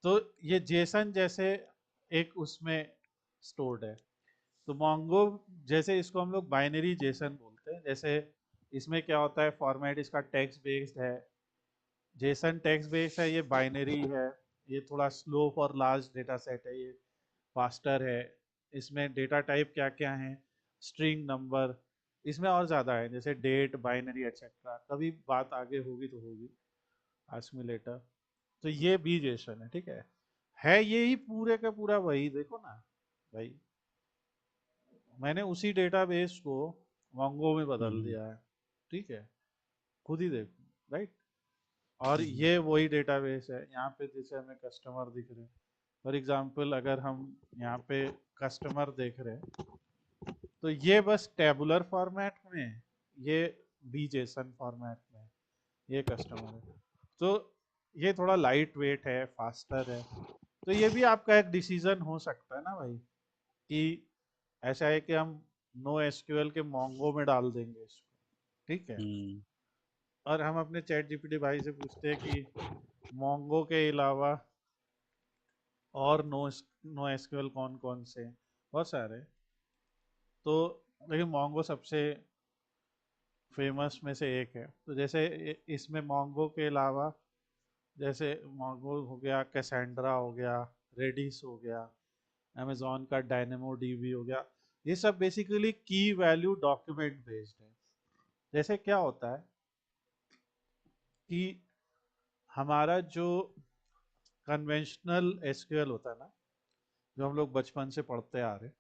तो ये जेसन जैसे एक उसमें स्टोर्ड है। तो मोंगो, जैसे इसको हम लोग बाइनरी जेसन बोलते हैं, जैसे इसमें क्या होता है, फॉर्मेट इसका टेक्स्ट बेस्ड है, जेसन टेक्स्ट बेस्ड है, ये बाइनरी है, ये थोड़ा slow for large data set है, ये फास्टर है। इसमें डेटा टाइप क्या क्या है, स्ट्रिंग, नंबर, इसमें और ज़्यादा है, जैसे डेट, बाइनरी एक्सेट्रा, कभी बात आगे होगी तो होगी, आस्क मी लेटर। तो ये भी जेसन है यही पूरे का पूरा वही, देखो ना भाई, मैंने उसी डेटाबेस को मोंगो में बदल हम्म दिया है, ठीक है, खुद ही देखो, राइट। और हम्म ये वही डेटाबेस है, यहाँ पे जैसे हमें कस्टमर दिख रहे हैं, फॉर एग्जांपल अगर हम यहाँ पे कस्टमर देख रहे हैं, तो ये बस टेबुलर फॉर्मेट में है, ये बीजेसन फॉर्मेट में है, ये कस्टमर है। तो ये थोड़ा लाइट वेट है, फास्टर है। तो ये भी आपका एक डिसीजन हो सकता है ना भाई, कि ऐसा है कि हम नो एसक्यूएल के मोंगो में डाल देंगे इसको, ठीक है, हम्म और हम अपने चैट जीपीटी भाई से पूछते हैं कि मोंगो के अलावा और नो एसक्यूएल कौन कौन से हैं? बहुत सारे। तो देखिए मोंगो सबसे फेमस में से एक है। तो जैसे इसमें मोंगो के अलावा, जैसे मोंगो हो गया, कैसेंड्रा हो गया, रेडिस हो गया, अमेजोन का डायनेमो डीबी हो गया, ये सब बेसिकली की वैल्यू डॉक्यूमेंट बेस्ड है। जैसे क्या होता है कि हमारा जो कन्वेंशनल एसक्यूएल होता है ना, जो हम लोग बचपन से पढ़ते आ रहे हैं,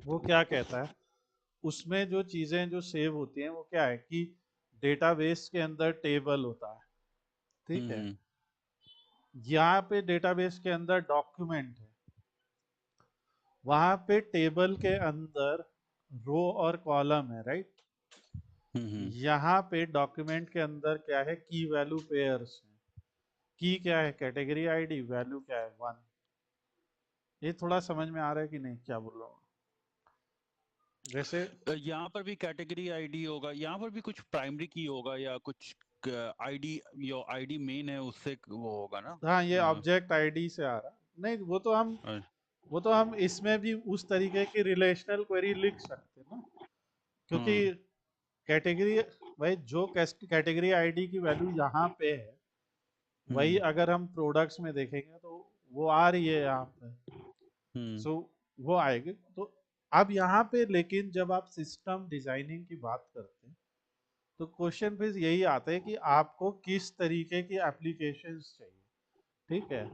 वो क्या कहता है, उसमें जो चीजें जो सेव होती हैं वो क्या है कि डेटाबेस के अंदर टेबल होता है, ठीक है, हम्म यहाँ पे डेटाबेस के अंदर डॉक्यूमेंट है, वहां पे टेबल के अंदर रो और कॉलम है, राइट। हम्म यहाँ पे डॉक्यूमेंट के अंदर क्या है, की वैल्यू पेयर्स है। की क्या है, कैटेगरी आईडी, वैल्यू क्या है, वन। ये थोड़ा समझ में आ रहा है कि नहीं, क्या बोल रहा हूँ, जैसे, यहाँ पर भी कैटेगरी आईडी होगा, यहाँ पर भी कुछ प्राइमरी की होगा, या कुछ आईडी, यो आईडी मेन है उससे वो होगा ना। हाँ, ये अ, ऑब्जेक्ट आईडी से आ रहा, नहीं अ, वो तो हम इसमें भी उस तरीके की रिलेशनल क्वेरी लिख सकते हैं ना, क्योंकि हम्म कैटेगरी, भाई जो कैटेगरी आईडी की वैल्यू यहाँ पे है, वही हम्म अगर हम प्रोडक्ट्स में देखेंगे तो वो आ रही है यहाँ पे, हम्म सो वो आएगी। तो अब यहाँ पे लेकिन जब आप सिस्टम डिजाइनिंग की बात करते हैं, तो क्वेश्चन फिर यही आता है कि आपको किस तरीके की एप्लीकेशंस चाहिए, ठीक है।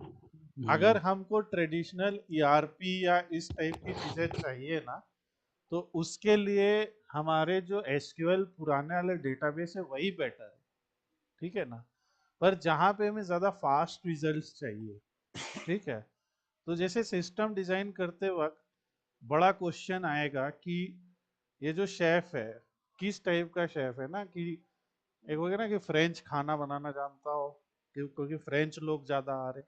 अगर हम्म हमको ट्रेडिशनल ईआरपी या इस टाइप की चीजें चाहिए ना, तो उसके लिए हमारे जो एसक्यूएल पुराने वाले डेटाबेस है वही बेटर है, ठीक है ना। पर जहाँ पे हमें ज़्यादा फास्ट रिजल्ट्स चाहिए, ठीक है, तो जैसे सिस्टम डिज़ाइन करते वक्त बड़ा क्वेश्चन आएगा कि ये जो शेफ है, किस टाइप का शेफ है ना, कि एक हो गया ना कि फ्रेंच खाना बनाना जानता हो क्योंकि फ्रेंच लोग ज्यादा आ रहे,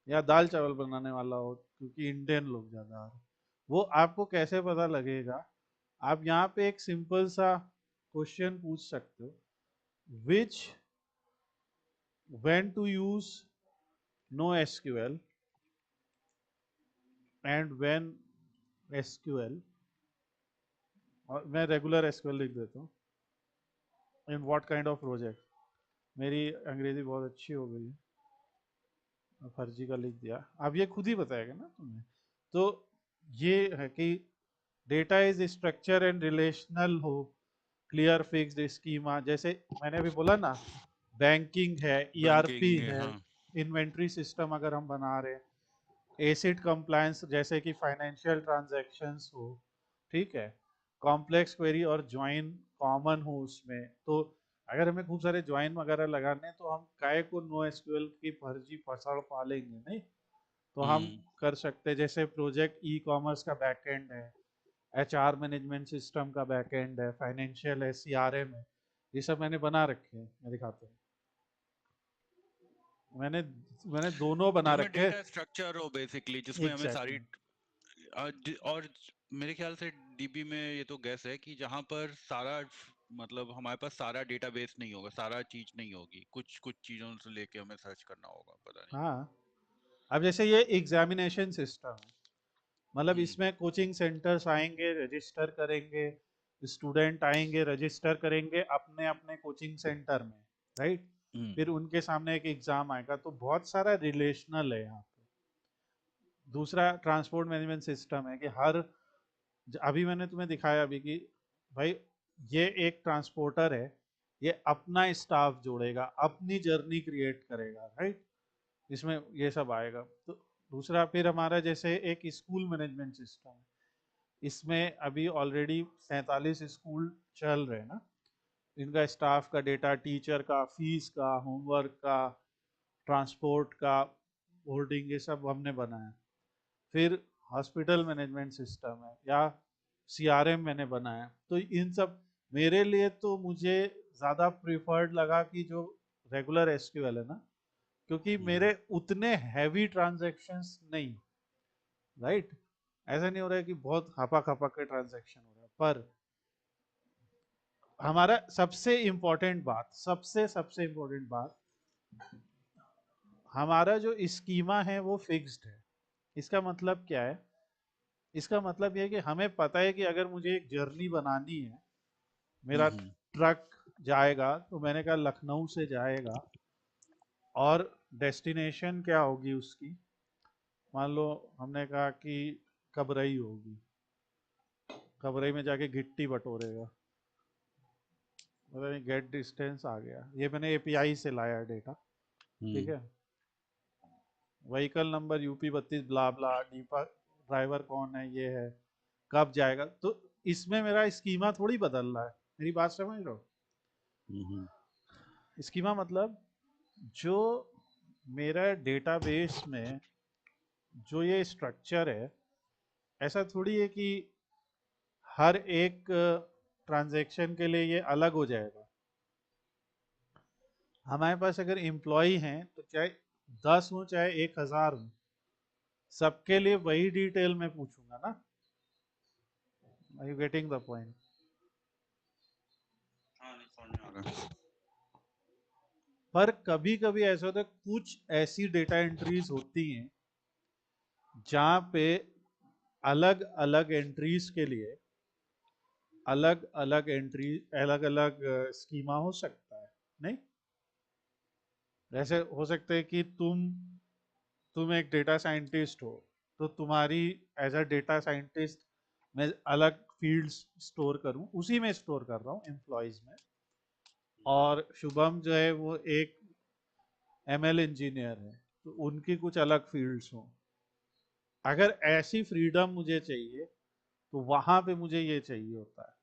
या दाल चावल बनाने वाला हो क्योंकि इंडियन लोग ज्यादा आ रहे। वो आपको कैसे पता लगेगा? आप यहाँ पे एक सिंपल सा क्वेश्चन पूछ सकते हो, विच when to use NoSQL and when SQL, और मैं रेगुलर एसक्यूएल लिख देता हूँ, in what kind of project. मेरी अंग्रेजी बहुत अच्छी हो गई है, फर्जी का लिख दिया, अब ये खुद ही बताएगा ना तुम्हें। तो ये है कि data is structure and relational हो, क्लियर फिक्स्ड स्कीमा, जैसे मैंने अभी बोला ना, बैंकिंग है, ईआरपी बैंकिंग है, है, हाँ। इन्वेंट्री सिस्टम अगर हम बना रहे हैं, एसिड कंप्लायंस जैसे कि फाइनेंशियल ट्रांजैक्शंस हो, ठीक है, कॉम्प्लेक्स क्वेरी और ज्वाइन कॉमन हो उसमें, तो अगर हमें खूब सारे ज्वाइन वगैरह लगाने तो हम काय को नो एसक्यूएल की फर्जी पसड़ पालेंगे नहीं। तो हम हम्म। कर सकते हैं, जैसे प्रोजेक्ट ई कॉमर्स का बैकएंड है, एचआर मैनेजमेंट सिस्टम का बैकएंड है, फाइनेंशियल है, सीआरएम है, ये सब मैंने बना रखे हैं, मैं दिखाता हूँ। मैंने मैंने दोनों बना जिसमें रखे हैं। डेटा स्ट्रक्चर हो बेसिकली, जिसमें हमें सारी एग्जैक्टली। और मेरे ख्याल से डीबी में ये तो गैस है कि जहां पर सारा मतलब हमारे पास सारा डेटाबेस नहीं होगा, सारा चीज नहीं होगी, कुछ कुछ चीजों से लेके हमें सर्च करना होगा, पता नहीं। हाँ, अब जैसे ये एग्जामिनेशन सिस्टम है, मतलब हम्म। इसमें कोचिंग सेंटर्स आएंगे, रजिस्टर करेंगे, स्टूडेंट आएंगे, रजिस्टर करेंगे अपने अपने कोचिंग सेंटर में, राइट? हम्म। फिर उनके सामने एक एग्जाम आएगा, तो बहुत सारा रिलेशनल है यहाँ पे। दूसरा ट्रांसपोर्ट मैनेजमेंट सिस्टम है कि हर, अभी मैंने तुम्हें दिखाया अभी कि भाई ये एक ट्रांसपोर्टर है, ये अपना स्टाफ जोड़ेगा, अपनी जर्नी क्रिएट करेगा, राइट? इसमें ये सब आएगा। तो दूसरा फिर हमारा जैसे एक स्कूल मैनेजमेंट सिस्टम है, इसमें अभी ऑलरेडी 47 स्कूल चल रहे हैं ना, इनका स्टाफ का डेटा, टीचर का, फीस का, होमवर्क का, ट्रांसपोर्ट का, बोर्डिंग, ये सब हमने बनाया। फिर हॉस्पिटल मैनेजमेंट सिस्टम है, या सीआरएम मैंने बनाया। तो इन सब मेरे लिए तो मुझे ज़्यादा प्रिफर्ड लगा कि जो रेगुलर एसक्यूएल है ना, क्योंकि हम्म। मेरे उतने हैवी ट्रांजैक्शंस नहीं, राइट? ऐसा नहीं हो रहा है कि बहुत हापा खापा के ट्रांजैक्शन हो रहा है, पर हमारा सबसे इम्पोर्टेंट बात, सबसे सबसे इम्पोर्टेंट बात, हमारा जो स्कीमा है वो फिक्स्ड है। इसका मतलब क्या है? इसका मतलब यह है कि हमें पता है कि अगर मुझे एक जर्नी बनानी है, मेरा हम्म। ट्रक जाएगा, तो मैंने कहा लखनऊ से जाएगा, और डेस्टिनेशन क्या होगी उसकी, मान लो हमने कहा कि कबरई होगी, कबरई में जाके गिट्टी बटोरेगा, मतलब गेट डिस्टेंस आ गया, ये मैंने एपीआई से लाया डेटा, ठीक हम्म। है। व्हीकल नंबर यूपी 32 ब्ला ब्ला, डीपा ड्राइवर कौन है, ये है, कब जाएगा, तो इसमें मेरा स्कीमा थोड़ी बदल रहा है। मेरी बात समझ रहे हो? हम्म। स्कीमा मतलब जो मेरा डेटाबेस में जो ये स्ट्रक्चर है, ऐसा थोड़ी है कि हर एक ट्रांजैक्शन के लिए ये अलग हो जाएगा। हमारे पास अगर एम्प्लॉय हैं तो चाहे 10 हो चाहे 1000 हो, सबके लिए वही डिटेल मैं पूछूंगा ना। Are you getting the point? हाँ, नहीं समझ में आ रहा। पर कभी कभी ऐसा होता है, कुछ ऐसी डेटा एंट्रीज होती हैं जहाँ पे अलग अलग एंट्रीज के लिए अलग अलग एंट्री, अलग अलग स्कीमा हो सकता है, नहीं? जैसे हो सकता है कि तुम एक डेटा साइंटिस्ट हो, तो तुम्हारी एज अ डेटा साइंटिस्ट मैं अलग फील्ड्स स्टोर करूं, उसी में स्टोर कर रहा हूँ एम्प्लॉयज में, और शुभम जो है वो एक एमएल इंजीनियर है, तो उनकी कुछ अलग फील्ड्स हों। अगर ऐसी फ्रीडम मुझे चाहिए, तो वहां पे मुझे ये चाहिए होता है,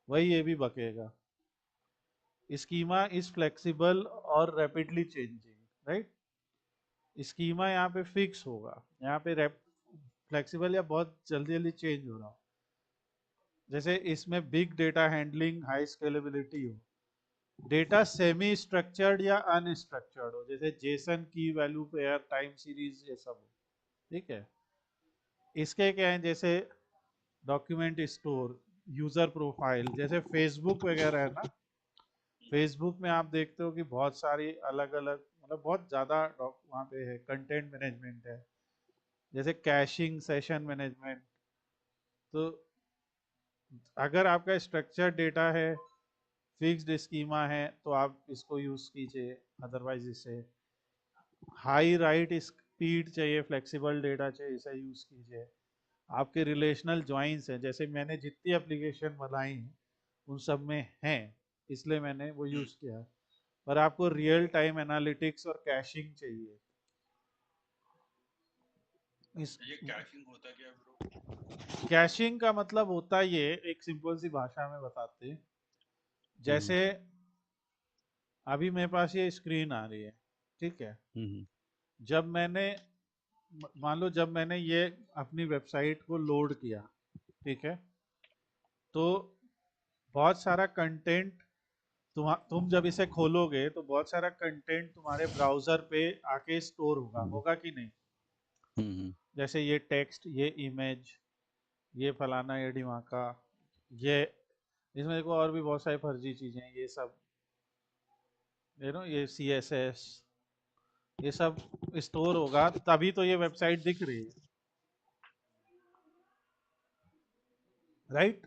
वही ये भी बकेगा। स्कीमा इज फ्लेक्सिबल और रैपिडली चेंजिंग, राइट? स्कीमा यहाँ पे फिक्स होगा, यहाँ पे फ्लेक्सिबल या बहुत जल्दी जल्दी चेंज हो रहा हो। जैसे इसमें big data handling, high scalability हो, डेटा सेमी स्ट्रक्चर्ड या अनस्ट्रक्चर्ड हो, जैसे जेसन की वैल्यू पेयर टाइम सीरीज ये सब हो, ठीक है। इसके क्या है, जैसे डॉक्यूमेंट स्टोर, यूजर प्रोफाइल, जैसे फेसबुक वगैरह है ना, फेसबुक में आप देखते हो कि बहुत सारी अलग अलग, मतलब बहुत ज़्यादा वहाँ पे है, कंटेंट मैनेजमेंट है, जैसे कैशिंग, सेशन मैनेजमेंट। तो अगर आपका स्ट्रक्चर डेटा है, फिक्स्ड स्कीमा है, तो आप इसको यूज़ कीजिए, अदरवाइज इसे हाई राइट स्पीड चाहिए, फ्लेक्सिबल डेटा चाहिए, इसे यूज़ कीजिए। आपके रिलेशनल ज्वाइंस हैं, जैसे मैंने जितनी एप्लीकेशन बनाई हैं उन सब में हैं, इसलिए मैंने वो यूज़ किया। पर आपको रियल टाइम एनालिटिक्स और कैशिंग चाहिए। इस ये कैशिंग होता क्या है ब्रो? कैशिंग का मतलब होता है, ये एक सिंपल सी भाषा में बताते हैं, हम्म जैसे अभी मेरे पास ये स्क्रीन आ रही है, ठीक है। हम्म जब मैंने मान लो जब मैंने ये अपनी वेबसाइट को लोड किया, ठीक है, तो बहुत सारा कंटेंट, तुम जब इसे खोलोगे तो बहुत सारा कंटेंट तुम्हारे ब्राउजर पे आके स्टोर होगा, हम्म होगा कि नहीं। हम्म जैसे ये टेक्स्ट, ये इमेज, ये फलाना, ये ढिमाका, ये इसमें देखो और भी बहुत सारी फर्जी चीजें हैं, ये सब, ये CSS, ये सब स्टोर होगा, तभी तो ये वेबसाइट दिख रही है, राइट।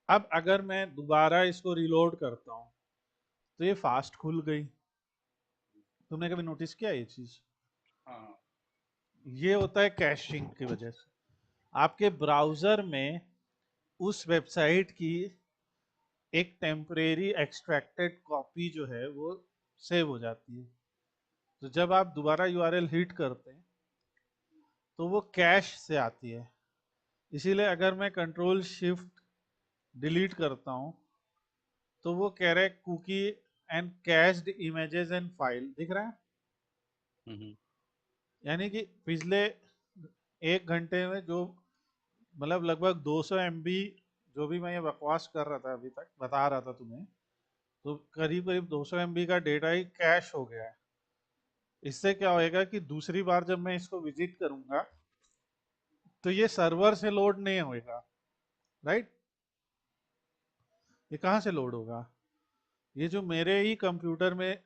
अब अगर मैं दोबारा इसको रिलोड करता हूँ तो ये फास्ट खुल गई। तुमने कभी नोटिस किया ये चीज? हाँ। ये होता है कैशिंग की वजह से। आपके ब्राउजर में उस वेबसाइट की एक टेम्परेरी एक्सट्रैक्टेड कॉपी जो है वो सेव हो जाती है। तो जब आप दोबारा यूआरएल हिट करते हैं तो वो कैश से आती है। इसीलिए अगर मैं कंट्रोल शिफ्ट डिलीट करता हूँ तो वो कह रहा है cookie and cached images and file, दिख रहा है। हम्म यानी कि पिछले 1 घंटे में जो, मतलब लगभग 200 MB, जो भी मैं ये बकवास कर रहा था अभी तक बता रहा था तुम्हें, तो करीब करीब 200 MB का डेटा ही कैश हो गया है। इससे क्या होएगा कि दूसरी बार जब मैं इसको विजिट करूंगा तो ये सर्वर से लोड नहीं होएगा, राइट। ये कहाँ से लोड होगा? ये जो मेरे ही कंप्यूटर में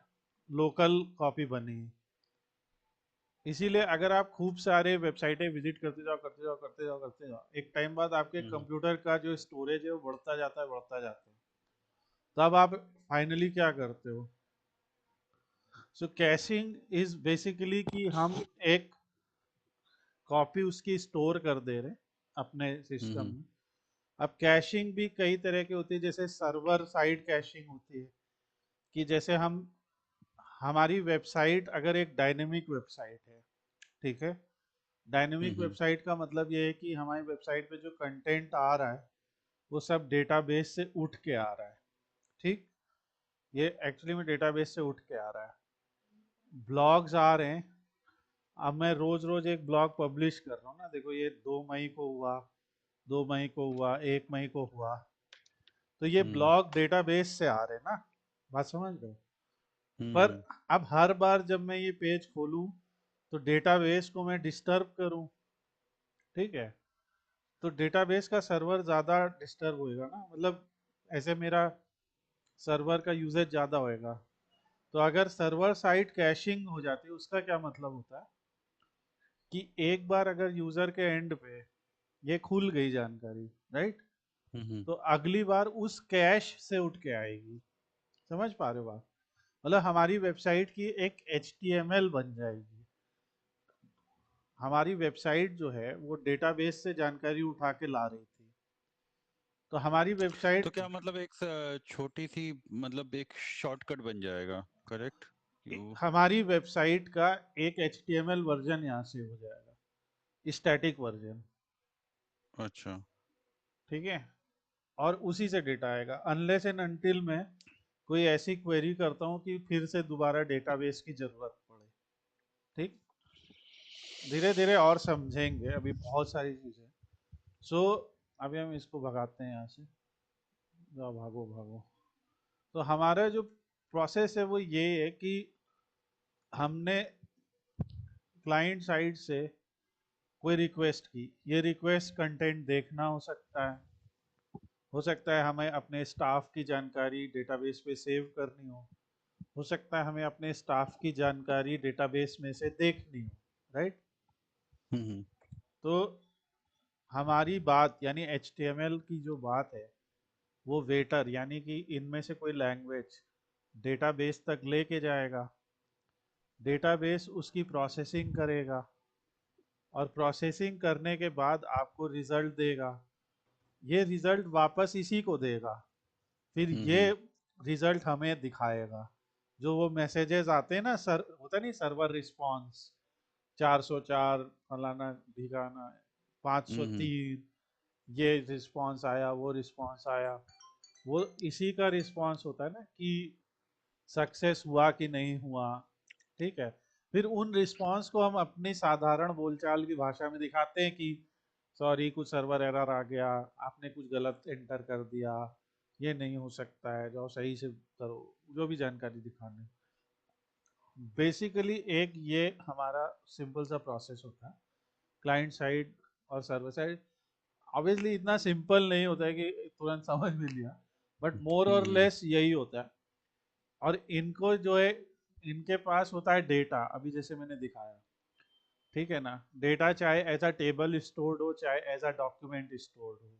लोकल कॉपी बनी है। इसीलिए अगर आप खूब सारे वेबसाइटें विजिट करते जाओ करते जाओ करते जाओ करते जाओ, एक टाइम बाद आपके हम्म कंप्यूटर का जो स्टोरेज है वो बढ़ता जाता है, बढ़ता जाता है। तब आप फाइनली क्या करते हो? सो कैशिंग इज बेसिकली कि हम एक कॉपी उसकी स्टोर कर दे रहे हैं अपने सिस्टम हम्म में। अब कैशिंग भी कई तरह की होती है, जैसे सर्वर साइड कैशिंग होती है, कि जैसे हम, हमारी वेबसाइट अगर एक डायनेमिक वेबसाइट है, ठीक है। डायनेमिक हम्म वेबसाइट का मतलब ये है कि हमारी वेबसाइट पे जो कंटेंट आ रहा है वो सब डेटाबेस से उठ के आ रहा है, ठीक। ये एक्चुअली में डेटाबेस से उठ के आ रहा है। ब्लॉग्स आ रहे हैं, अब मैं रोज रोज एक ब्लॉग पब्लिश कर रहा हूँ ना, देखो ये 2 मई को हुआ, 2 मई को हुआ, 1 मई को हुआ, तो ये हम्म ब्लॉग डेटाबेस से आ रहे हैं ना, बात समझ रहे हो। पर हम्म अब हर बार जब मैं ये पेज खोलूं तो डेटाबेस को मैं डिस्टर्ब करूं, ठीक है, तो डेटाबेस का सर्वर ज़्यादा डिस्टर्ब होएगा ना, मतलब ऐसे मेरा सर्वर का यूजेज ज़्यादा होएगा। तो अगर सर्वर साइड कैशिंग हो जाती है, उसका क्या मतलब होता है कि एक बार अगर यूजर के एंड पे ये खुल गई जानकारी, राइट, हम्म तो अगली बार उस कैश से उठ के आएगी। समझ पा रहे हो बात? मतलब हमारी वेबसाइट की एक HTML बन जाएगी। हमारी वेबसाइट जो है वो डेटाबेस से जानकारी उठा के ला रही थी, तो हमारी तो वेबसाइट, क्या मतलब एक छोटी सी मतलब एक शॉर्टकट बन जाएगा, करेक्ट? यू हमारी वेबसाइट का एक HTML वर्जन यहाँ से हो जाएगा, स्टैटिक वर्जन, अच्छा। ठीक है। और उसी से डेटा आएगा, अनलेस एंड अनटिल मैं कोई ऐसी क्वेरी करता हूँ कि फिर से दोबारा डेटाबेस की जरूरत पड़े, ठीक। धीरे धीरे और समझेंगे, अभी बहुत सारी चीजें। सो अभी हम इसको भगाते हैं यहाँ से, जाओ भागो भागो। तो हमारा जो प्रोसेस है वो ये है कि हमने क्लाइंट साइड से कोई रिक्वेस्ट की, ये रिक्वेस्ट कंटेंट देखना हो सकता है हमें अपने स्टाफ की जानकारी डेटाबेस पे सेव करनी हो सकता है हमें अपने स्टाफ की जानकारी डेटाबेस में से देखनी हो, राइट। हम्म तो हमारी बात यानी HTML की जो बात है वो वेटर यानी कि इनमें से कोई लैंग्वेज डेटाबेस तक लेके जाएगा, डेटाबेस उसकी प्रोसेसिंग करेगा और प्रोसेसिंग करने के बाद आपको रिजल्ट देगा, ये रिजल्ट वापस इसी को देगा, फिर ये हम्म रिजल्ट हमें दिखाएगा। जो वो मैसेजेस आते हैं ना, सर होता नहीं सर्वर रिस्पॉन्स 404 फलाना ढिकाना हम्म 503, ये रिस्पॉन्स आया वो रिस्पॉन्स आया, वो इसी का रिस्पॉन्स होता है ना कि सक्सेस हुआ कि नहीं हुआ। ठीक है, फिर उन रिस्पॉन्स को हम अपनी साधारण बोलचाल की भाषा में दिखाते हैं कि सॉरी कुछ सर्वर एरर आ गया, आपने कुछ गलत एंटर कर दिया, ये नहीं हो सकता है, जाओ सही से करो, जो भी जानकारी दिखाने। बेसिकली एक ये हमारा सिंपल सा प्रोसेस होता है क्लाइंट साइड और सर्वर साइड। ऑब्वियसली इतना सिंपल नहीं होता है कि तुरंत समझ में लिया, बट मोर और हम्म लेस यही होता है। और इनको जो है, इनके पास होता है डेटा, अभी जैसे मैंने दिखाया, ठीक है ना, डेटा चाहे एज अ टेबल स्टोर्ड हो चाहे एज अ डॉक्यूमेंट स्टोर्ड हो,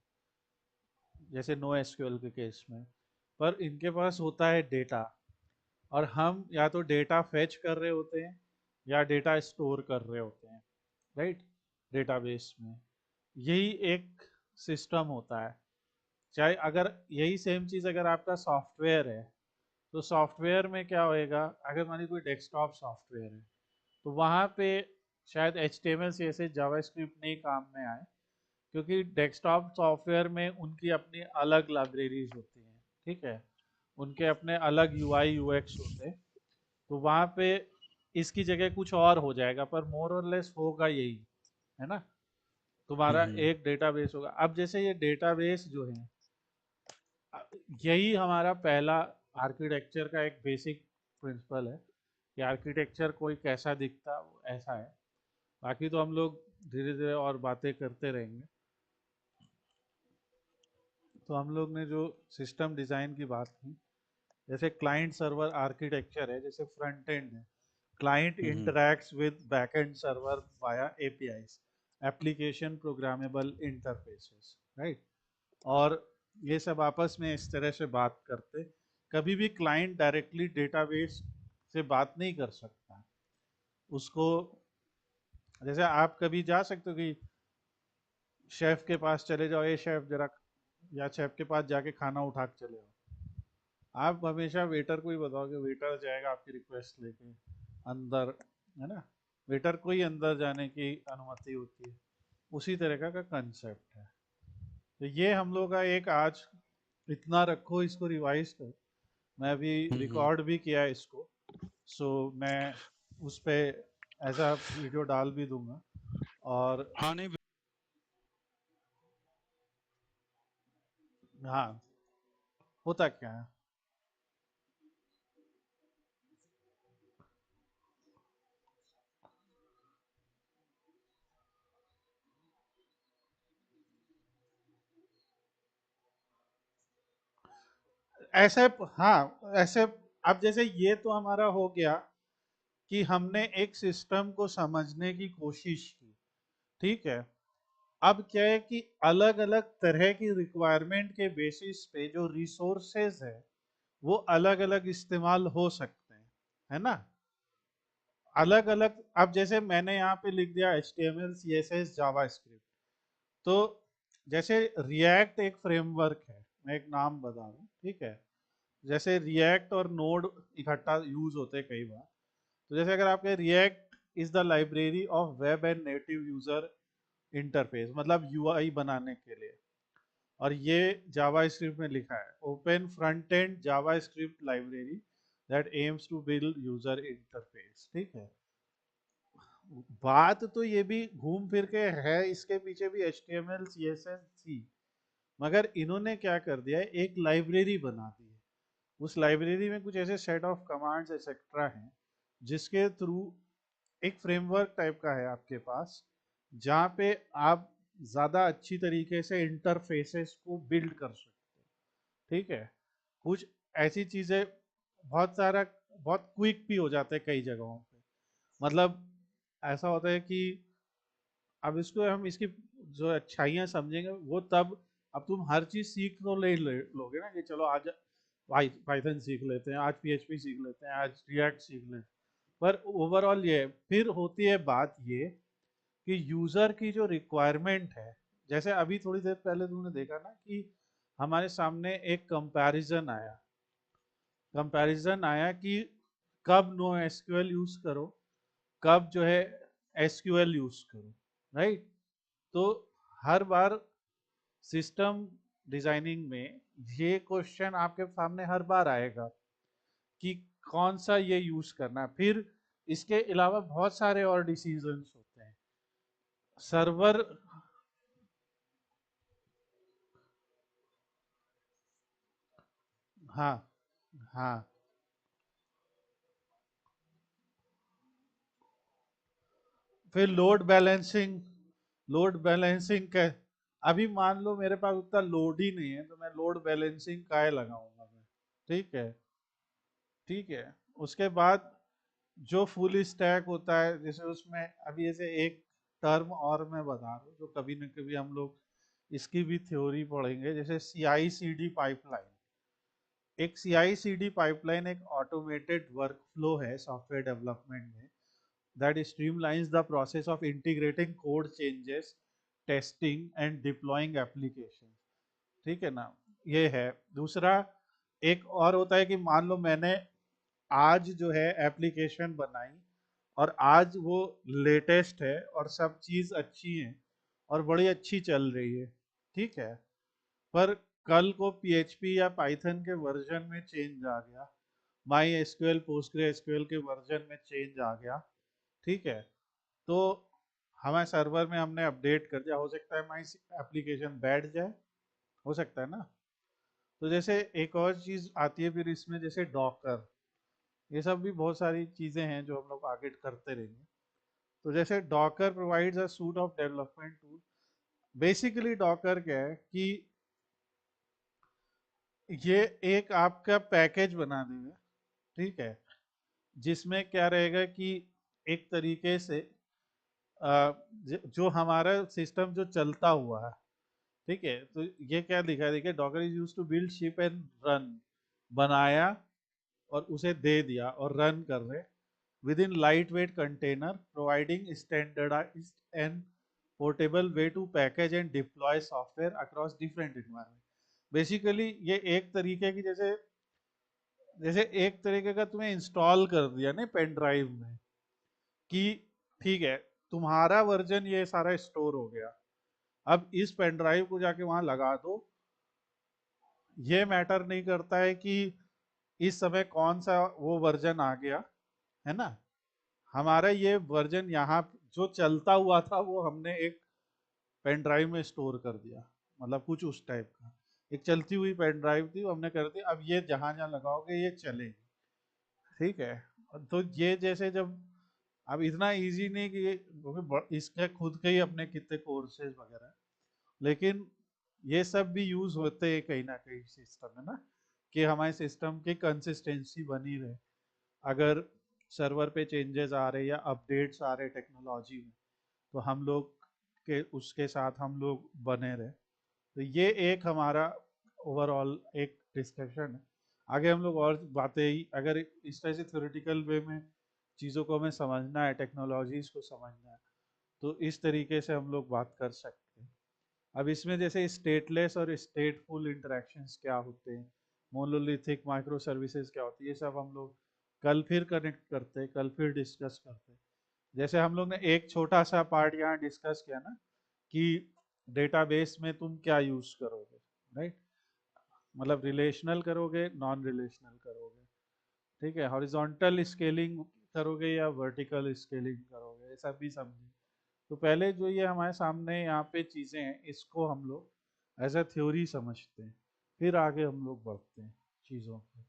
जैसे नो एसक्यूएल के केस में, पर इनके पास होता है डेटा, और हम या तो डेटा फेच कर रहे होते हैं या डेटा स्टोर कर रहे होते हैं, राइट, डेटाबेस में। यही एक सिस्टम होता है। चाहे अगर यही सेम चीज़ अगर आपका सॉफ्टवेयर है, तो सॉफ्टवेयर में क्या होएगा, अगर मान लीजिए कोई डेस्कटॉप सॉफ्टवेयर है, तो वहाँ पे शायद HTML CSS जावास्क्रिप्ट नहीं काम में आए, क्योंकि डेस्कटॉप सॉफ्टवेयर में उनकी अपनी अलग लाइब्रेरीज होती हैं, ठीक है, उनके अपने अलग UI UX होते हैं। तो वहाँ पे इसकी जगह कुछ और हो जाएगा, पर मोर और लेस होगा यही, है ना। तुम्हारा हम्म एक डेटाबेस होगा। अब जैसे ये डेटाबेस जो है, यही हमारा पहला आर्किटेक्चर का एक बेसिक प्रिंसिपल है कि आर्किटेक्चर कोई कैसा दिखता है, वो ऐसा है। बाकी तो हम लोग धीरे धीरे और बातें करते रहेंगे। तो हम लोग ने जो सिस्टम डिज़ाइन की बात की, जैसे क्लाइंट सर्वर आर्किटेक्चर है, जैसे फ्रंट एंड है, client hmm interacts with backend server via APIs, application programmable interfaces, right. और ये सब आपस में इस तरह से बात करते, कभी भी क्लाइंट डायरेक्टली डेटाबेस से बात नहीं कर सकता उसको। जैसे आप कभी जा सकते हो कि शेफ के पास चले जाओ, ये शेफ जरा, या शेफ के पास जाके खाना उठा के चले आओ। आप हमेशा वेटर को ही बताओगे, वेटर जाएगा आपकी रिक्वेस्ट लेके अंदर, है ना, वेटर को ही अंदर जाने की अनुमति होती है। उसी तरह का कंसेप्ट है। तो ये हम लोग का एक आज इतना रखो, इसको रिवाइज करो। मैं अभी हम्म रिकॉर्ड भी किया है इसको, सो मैं उस पे एज अ वीडियो डाल भी दूंगा। और हाँ नहीं हाँ, होता क्या है, ऐसे, हाँ ऐसे, अब जैसे ये तो हमारा हो गया कि हमने एक सिस्टम को समझने की कोशिश की, ठीक है। अब क्या है कि अलग अलग तरह की रिक्वायरमेंट के बेसिस पे जो रिसोर्सेज है वो अलग अलग इस्तेमाल हो सकते हैं, है ना। अलग अलग, अब जैसे मैंने यहाँ पे लिख दिया HTML CSS जावास्क्रिप्ट, तो जैसे रिएक्ट एक फ्रेमवर्क है, मैं एक नाम बता रहा हूँ, ठीक है। जैसे रिएक्ट और नोड इकट्ठा यूज होते हैं कई बार। तो जैसे अगर आपके react is the library of web and native user interface, मतलब UI बनाने के लिए, और ये जावा स्क्रिप्ट में लिखा है open front end JavaScript library that aims to build user interface, ठीक है। बात तो ये भी घूम फिर के है, इसके पीछे भी HTML CSS थी, मगर इन्होंने क्या कर दिया है, एक लाइब्रेरी बना दी है। उस लाइब्रेरी में कुछ ऐसे सेट ऑफ कमांड्स एक्सेट्रा हैं जिसके थ्रू एक फ्रेमवर्क टाइप का है आपके पास, जहाँ पे आप ज़्यादा अच्छी तरीके से इंटरफेसेस को बिल्ड कर सकते हो। ठीक है, कुछ ऐसी चीज़ें बहुत क्विक भी हो जाते हैं कई जगहों पे। मतलब ऐसा होता है कि अब इसको हम इसकी जो अच्छाइयाँ समझेंगे वो तब, अब तुम हर चीज़ सीख तो लोगे ना कि चलो आज पाइथन सीख लेते हैं, आज पीएचपी सीख लेते हैं, आज रिएक्ट सीख लेते हैं, पर ओवरऑल ये फिर होती है बात ये कि यूज़र की जो रिक्वायरमेंट है, जैसे अभी थोड़ी देर पहले तुमने देखा ना कि हमारे सामने एक कंपैरिजन आया कि कब नो एसक्यूएल यूज़ करो, कब जो है एसक्यूएल यूज़ करो, राइट। तो हर बार सिस्टम डिजाइनिंग में ये क्वेश्चन आपके सामने हर बार आएगा कि कौन सा ये यूज करना है। फिर इसके अलावा बहुत सारे और डिसीजंस होते हैं। सर्वर, हाँ हाँ, फिर लोड बैलेंसिंग का, अभी मान लो मेरे पास उतना लोड ही नहीं है तो मैं लोड बैलेंसिंग काहे लगाऊंगा मैं। ठीक है, ठीक है। उसके बाद जो फुल स्टैक होता है, जैसे उसमें अभी ऐसे एक टर्म और मैं बता रहा हूँ जो कभी न कभी हम लोग इसकी भी थ्योरी पढ़ेंगे, जैसे CI/CD पाइपलाइन। एक CI/CD पाइपलाइन एक ऑटोमेटेड वर्कफ्लो है सॉफ्टवेयर डेवलपमेंट में that streamlines the process of integrating code changes, testing and deploying applications। ठीक है ना, ये है। दूसरा एक और होता है कि मान लो मैंने आज जो है एप्लीकेशन बनाई और आज वो लेटेस्ट है और सब चीज़ अच्छी है और बड़ी अच्छी चल रही है, ठीक है। पर कल को PHP या पाइथन के वर्जन में चेंज आ गया, माई एसक्यूएल पोस्टग्रे एसक्यूएल के वर्जन में चेंज आ गया, ठीक है। तो हमारे सर्वर में हमने अपडेट कर दिया, हो सकता है हमारी एप्लीकेशन बैठ जाए, हो सकता है ना। तो जैसे एक और चीज़ आती है फिर इसमें, जैसे डॉकर, ये सब भी बहुत सारी चीज़ें हैं जो हम लोग आगे करते रहेंगे। तो जैसे Docker provides a suit of development tool. Basically Docker क्या है कि ये एक आपका पैकेज बना देगा, ठीक है, जिसमें क्या रहेगा कि एक तरीके से जो हमारा सिस्टम जो चलता हुआ है, ठीक है, तो ये क्या लिखा है, देखिए Docker is use to build ship and run, बनाया और उसे दे दिया और रन कर रहे within lightweight container, providing standardised and portable way to package and deploy software across different environment. Basically ये एक तरीके की, जैसे जैसे एक तरीके का तुम्हें इंस्टॉल कर दिया ना पेन ड्राइव में कि ठीक है, तुम्हारा वर्जन ये सारा स्टोर हो गया, अब इस पेन ड्राइव को जाके वहां लगा दो। ये मैटर नहीं करता है कि इस समय कौन सा वो वर्जन आ गया, है ना। हमारा ये वर्जन यहाँ जो चलता हुआ था वो हमने एक पेन ड्राइव में स्टोर कर दिया, मतलब कुछ उस टाइप का एक चलती हुई पेन ड्राइव थी, वो हमने कर दी, अब ये जहाँ जहाँ लगाओगे ये चलेगी, ठीक है। तो ये जैसे जब, अब इतना इजी नहीं कि क्योंकि इसके खुद के ही अपने कितने कोर्सेज वगैरह हैं, लेकिन ये सब भी यूज होते हैं कहीं ना कहीं सिस्टम में ना, कि हमारे सिस्टम की कंसिस्टेंसी बनी रहे। अगर सर्वर पे चेंजेस आ रहे या अपडेट्स आ रहे टेक्नोलॉजी में, तो हम लोग के उसके साथ हम लोग बने रहे। तो ये एक हमारा ओवरऑल एक डिस्कशन है। आगे हम लोग और बातें ही, अगर इस तरह से थ्योरेटिकल वे में चीज़ों को हमें समझना है, टेक्नोलॉजीज को समझना है, तो इस तरीके से हम लोग बात कर सकते हैं। अब इसमें जैसे स्टेटलेस और स्टेटफुल इंटरेक्शंस क्या होते हैं, मोनोलिथिक माइक्रो सर्विसेज क्या होती है, ये सब हम लोग कल फिर कनेक्ट करते हैं, कल फिर डिस्कस करते हैं। जैसे हम लोग ने एक छोटा सा पार्ट यहाँ डिस्कस किया ना कि डेटाबेस में तुम क्या यूज करोगे, राइट। मतलब रिलेशनल करोगे, नॉन रिलेशनल करोगे, ठीक है, हॉरिजॉन्टल स्केलिंग करोगे या वर्टिकल स्केलिंग करोगे, ये सब भी समझे। तो पहले जो ये हमारे सामने यहाँ पे चीज़ें हैं, इसको हम लोग एज अ थ्योरी समझते हैं, फिर आगे हम लोग बढ़ते हैं चीज़ों पे।